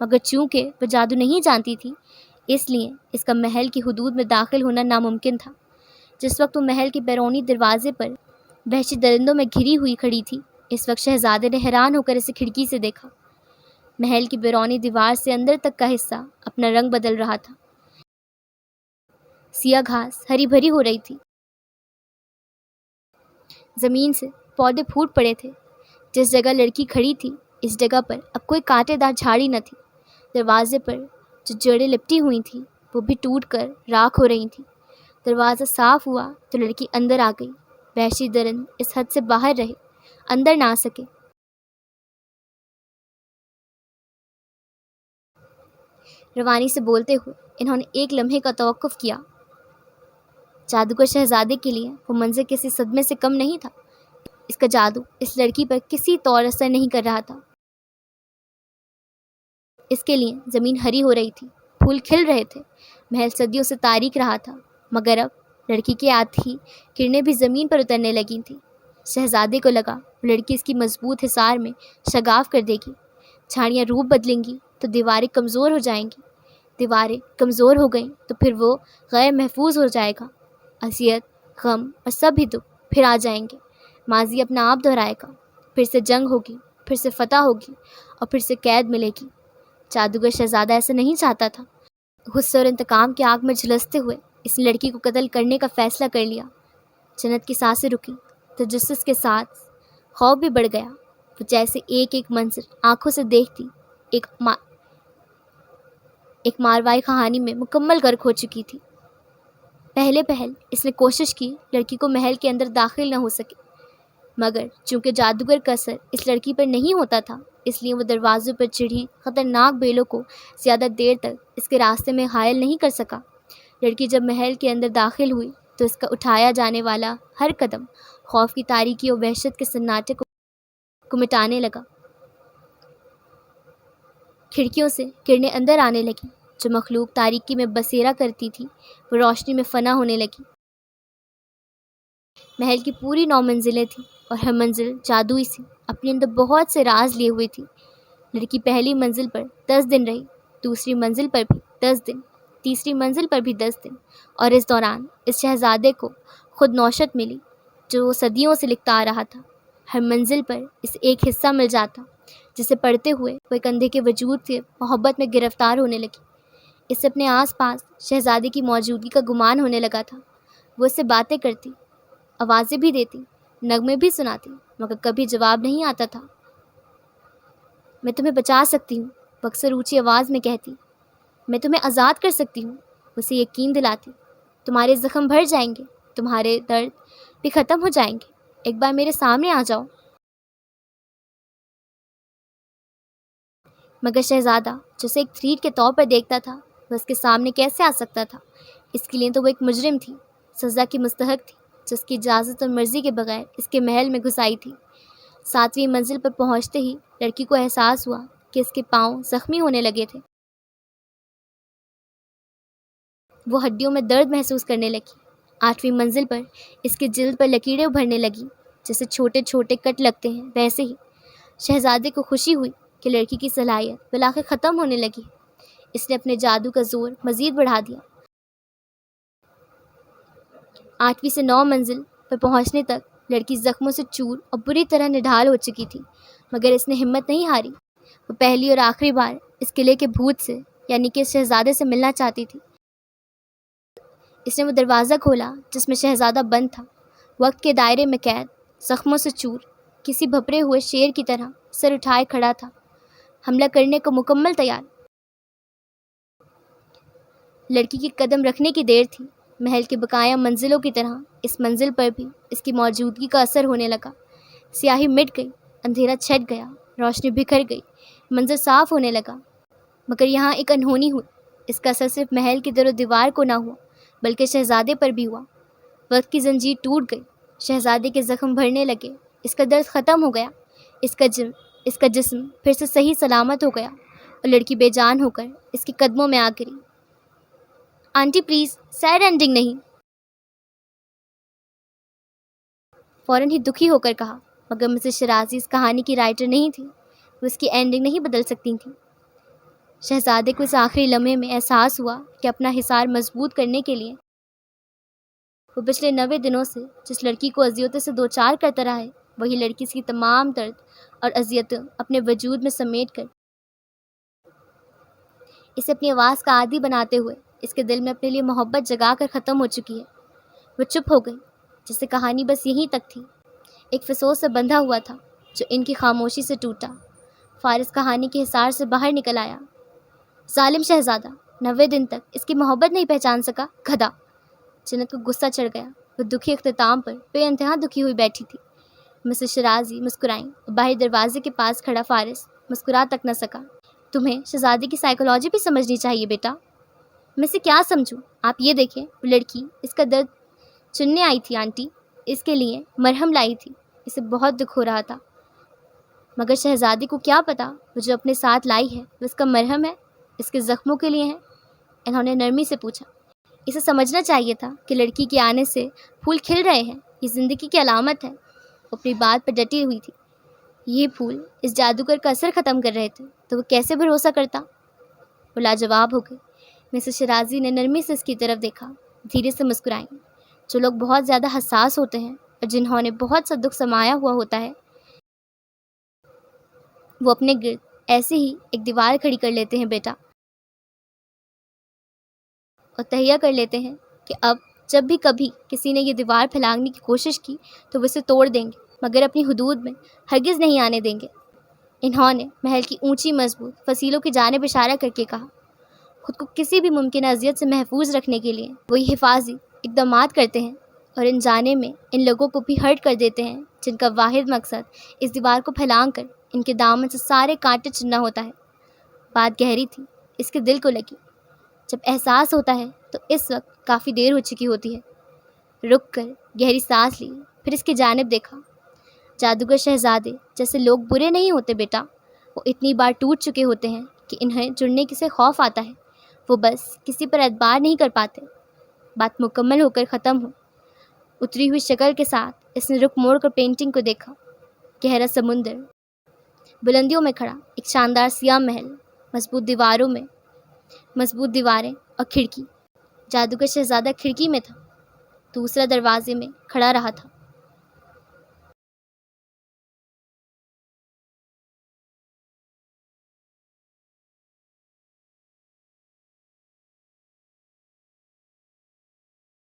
مگر چونکہ وہ جادو نہیں جانتی تھی اس لیے اس کا محل کی حدود میں داخل ہونا ناممکن تھا۔ جس وقت وہ محل کے بیرونی دروازے پر وحشی درندوں میں گھری ہوئی کھڑی تھی، اس وقت شہزادے نے حیران ہو کر اسے کھڑکی سے دیکھا۔ محل کی بیرونی دیوار سے اندر تک کا حصہ اپنا رنگ بدل رہا تھا۔ سیاہ گھاس ہری بھری ہو رہی تھی، زمین سے پودے پھوٹ پڑے تھے۔ جس جگہ لڑکی کھڑی تھی اس جگہ پر اب کوئی کانٹے دار جھاڑی نہ تھی۔ دروازے پر جو جڑیں لپٹی ہوئی تھیں وہ بھی ٹوٹ کر راکھ ہو رہی تھیں۔ دروازہ صاف ہوا تو لڑکی اندر آ گئی۔ وحشی درند اس حد سے باہر رہے، اندر نہ آ سکے۔ روانی سے بولتے ہوئے انہوں نے ایک لمحے کا توقف کیا۔ جادوگر شہزادے کے لیے وہ منظر کسی صدمے سے کم نہیں تھا۔ اس کا جادو اس لڑکی پر کسی طور اثر نہیں کر رہا تھا۔ اس کے لیے زمین ہری ہو رہی تھی، پھول کھل رہے تھے، محل صدیوں سے تاریک رہا تھا، مگر اب لڑکی کی آتی کرنیں بھی زمین پر اترنے لگی تھیں۔ شہزادے کو لگا وہ لڑکی اس کی مضبوط حصار میں شگاف کر دے گی۔ جھاڑیاں روپ بدلیں گی تو دیواریں کمزور ہو جائیں گی، دیواریں کمزور ہو گئیں تو پھر وہ غیر محفوظ ہو جائے گا۔ اذیت، غم اور سب ہی دکھ پھر آ جائیں گے۔ ماضی اپنا آپ دہرائے گا، پھر سے جنگ ہوگی، پھر سے فتح ہوگی اور پھر سے قید ملے گی۔ جادوگر شہزادہ ایسا نہیں چاہتا تھا۔ غصے اور انتقام کی آگ میں جھلستے ہوئے اس نے لڑکی کو قتل کرنے کا فیصلہ کر لیا۔ جنت کی سانسیں رکیں، تجسس کے ساتھ خوف بھی بڑھ گیا۔ وہ جیسے ایک ایک منظر آنکھوں سے دیکھتی ایک ماروائی کہانی میں مکمل غرق ہو چکی تھی۔ پہلے اس نے کوشش کی لڑکی کو محل کے اندر داخل نہ ہو سکے، مگر چونکہ جادوگر کا اثر اس لڑکی پر نہیں ہوتا تھا اس لیے وہ دروازوں پر چڑھی خطرناک بیلوں کو زیادہ دیر تک اس کے راستے میں حائل نہیں کر سکا۔ لڑکی جب محل کے اندر داخل ہوئی تو اس کا اٹھایا جانے والا ہر قدم خوف کی تاریکی اور وحشت کے سناٹے کو مٹانے لگا۔ کھڑکیوں سے کرنیں اندر آنے لگیں۔ جو مخلوق تاریکی میں بسیرا کرتی تھی وہ روشنی میں فنا ہونے لگی۔ محل کی پوری 9 منزلیں تھیں اور ہر منزل جادوئی سی اپنے اندر بہت سے راز لیے ہوئی تھی۔ لڑکی پہلی منزل پر 10 دن رہی، دوسری منزل پر بھی 10 دن، تیسری منزل پر بھی 10 دن، اور اس دوران اس شہزادے کو خود نوشت ملی جو وہ صدیوں سے لکھتا آ رہا تھا۔ ہر منزل پر اسے ایک حصہ مل جاتا جسے پڑھتے ہوئے وہ ایک اندھے کے وجود سے محبت میں گرفتار ہونے لگی۔ اسے اپنے آس پاس شہزادے کی موجودگی کا گمان ہونے لگا تھا۔ وہ اس سے باتیں کرتی، آوازیں بھی دیتی، نغمے بھی سناتی، مگر کبھی جواب نہیں آتا تھا۔ میں تمہیں بچا سکتی ہوں، وہ اکثر اونچی آواز میں کہتی۔ میں تمہیں آزاد کر سکتی ہوں، اسے یقین دلاتی۔ تمہارے زخم بھر جائیں گے، تمہارے درد بھی ختم ہو جائیں گے، ایک بار میرے سامنے آ جاؤ۔ مگر شہزادہ جو اسے ایک تھریٹ کے طور پر دیکھتا تھا وہ اس کے سامنے کیسے آ سکتا تھا؟ اس کے لیے تو وہ ایک مجرم تھی، سزا کی مستحق تھی۔ جو اس کی اجازت اور مرضی کے بغیر اس کے محل میں گھس آئی تھی۔ 7ویں منزل پر پہنچتے ہی لڑکی کو احساس ہوا کہ اس کے پاؤں زخمی ہونے لگے تھے۔ وہ ہڈیوں میں درد محسوس کرنے لگی۔ 8ویں منزل پر اس کی جلد پر لکیریں ابھرنے لگیں، جیسے چھوٹے چھوٹے کٹ لگتے ہیں ویسے ہی۔ شہزادے کو خوشی ہوئی کہ لڑکی کی صلاحیت بالآخر ختم ہونے لگی۔ اس نے اپنے جادو کا زور مزید بڑھا دیا۔ 8ویں سے 9 منزل پر پہنچنے تک لڑکی زخموں سے چور اور بری طرح نڈھال ہو چکی تھی، مگر اس نے ہمت نہیں ہاری۔ وہ پہلی اور آخری بار اس قلعے کے بھوت سے یعنی کہ شہزادے سے ملنا چاہتی تھی۔ اس نے وہ دروازہ کھولا جس میں شہزادہ بند تھا، وقت کے دائرے میں قید، زخموں سے چور، کسی بھپرے ہوئے شیر کی طرح سر اٹھائے کھڑا تھا، حملہ کرنے کو مکمل تیار۔ لڑکی کی قدم رکھنے کی دیر تھی۔ محل کے بقایا منزلوں کی طرح اس منزل پر بھی اس کی موجودگی کا اثر ہونے لگا۔ سیاہی مٹ گئی، اندھیرا چھٹ گیا، روشنی بکھر گئی، منظر صاف ہونے لگا۔ مگر یہاں ایک انہونی ہوئی۔ اس کا اثر صرف محل کی در و دیوار کو نہ ہوا بلکہ شہزادے پر بھی ہوا۔ وقت کی زنجیر ٹوٹ گئی، شہزادے کے زخم بھرنے لگے، اس کا درد ختم ہو گیا، اس کا جسم پھر سے صحیح سلامت ہو گیا اور لڑکی بے جان ہو کر اس کے قدموں میں آ گری۔ آنٹی پلیز، سیڈ اینڈنگ نہیں، فوراً ہی دکھی ہو کر کہا۔ مگر مسز شرازی اس کہانی کی رائٹر نہیں تھی، وہ اس کی اینڈنگ نہیں بدل سکتی تھیں۔ شہزادے کو اس آخری لمحے میں احساس ہوا کہ اپنا حصار مضبوط کرنے کے لیے وہ پچھلے 90 دنوں سے جس لڑکی کو اذیتوں سے دوچار کرتا رہا ہے، وہی لڑکی اس کی تمام درد اور اذیتیں اپنے وجود میں سمیٹ کر اسے اپنی آواز کا عادی بناتے ہوئے اس کے دل میں اپنے لیے محبت جگا کر ختم ہو چکی ہے۔ وہ چپ ہو گئی، جس سے کہانی بس یہیں تک تھی۔ ایک فسوس سے بندھا ہوا تھا جو ان کی خاموشی سے ٹوٹا۔ فارس کہانی کے حصار سے باہر نکل آیا۔ ظالم شہزادہ، 90 دن تک اس کی محبت نہیں پہچان سکا، گدھا۔ جنت کو غصہ چڑھ گیا۔ وہ دکھی اختتام پر بے انتہا دکھی ہوئی بیٹھی تھی۔ مسز شرازی مسکرائیں اور باہر دروازے کے پاس کھڑا فارس مسکرا تک نہ سکا۔ تمہیں شہزادی کی سائیکولوجی بھی سمجھنی چاہیے بیٹا۔ میں سے کیا سمجھوں؟ آپ یہ دیکھیں، وہ لڑکی اس کا درد چننے آئی تھی آنٹی، اس کے لیے مرہم لائی تھی، اسے بہت دکھ ہو رہا تھا۔ مگر شہزادی کو کیا پتا وہ جو اپنے ساتھ لائی ہے وہ اس کا مرہم ہے، اس کے زخموں کے لیے ہے؟ انہوں نے نرمی سے پوچھا۔ اسے سمجھنا چاہیے تھا کہ لڑکی کے آنے سے پھول کھل رہے ہیں، یہ زندگی کی علامت ہے۔ وہ اپنی بات پر ڈٹی ہوئی تھی۔ یہ پھول اس جادوگر کا اثر ختم کر رہے تھے تو وہ کیسے بھروسہ کرتا؟ وہ لاجواب ہو گئی۔ مسز شرازی نے نرمی سے اس کی طرف دیکھا، دھیرے سے مسکرائیں۔ جو لوگ بہت زیادہ حساس ہوتے ہیں اور جنہوں نے بہت سا دکھ سمایا ہوا ہوتا ہے، وہ اپنے گرد ایسے ہی ایک دیوار کھڑی کر لیتے ہیں بیٹا، اور تہیہ کر لیتے ہیں کہ اب جب بھی کبھی کسی نے یہ دیوار پھیلانے کی کوشش کی تو وہ اسے توڑ دیں گے، مگر اپنی حدود میں ہرگز نہیں آنے دیں گے۔ انہوں نے محل کی اونچی مضبوط فصیلوں کی جانب اشارہ کر کے کہا۔ خود کو کسی بھی ممکنہ اذیت سے محفوظ رکھنے کے لیے وہی حفاظی اقدامات کرتے ہیں اور انجانے میں ان لوگوں کو بھی ہرٹ کر دیتے ہیں جن کا واحد مقصد اس دیوار کو پھیلان کر ان کے دامن سے سارے کانٹے چننا ہوتا ہے۔ بات گہری تھی، اس کے دل کو لگی۔ جب احساس ہوتا ہے تو اس وقت کافی دیر ہو چکی ہوتی ہے۔ رک کر گہری سانس لی، پھر اس کی جانب دیکھا۔ جادوگر شہزادے جیسے لوگ برے نہیں ہوتے بیٹا، وہ اتنی بار ٹوٹ چکے ہوتے ہیں کہ انہیں جڑنے سے خوف آتا ہے، وہ بس کسی پر اعتبار نہیں کر پاتے۔ بات مکمل ہو کر ختم ہو۔ اتری ہوئی شکل کے ساتھ اس نے رخ موڑ کر پینٹنگ کو دیکھا۔ گہرا سمندر، بلندیوں میں کھڑا ایک شاندار سیاہ محل، مضبوط دیواریں اور کھڑکی۔ جادوگر شہزادہ کھڑکی میں تھا، دوسرا دروازے میں کھڑا رہا تھا۔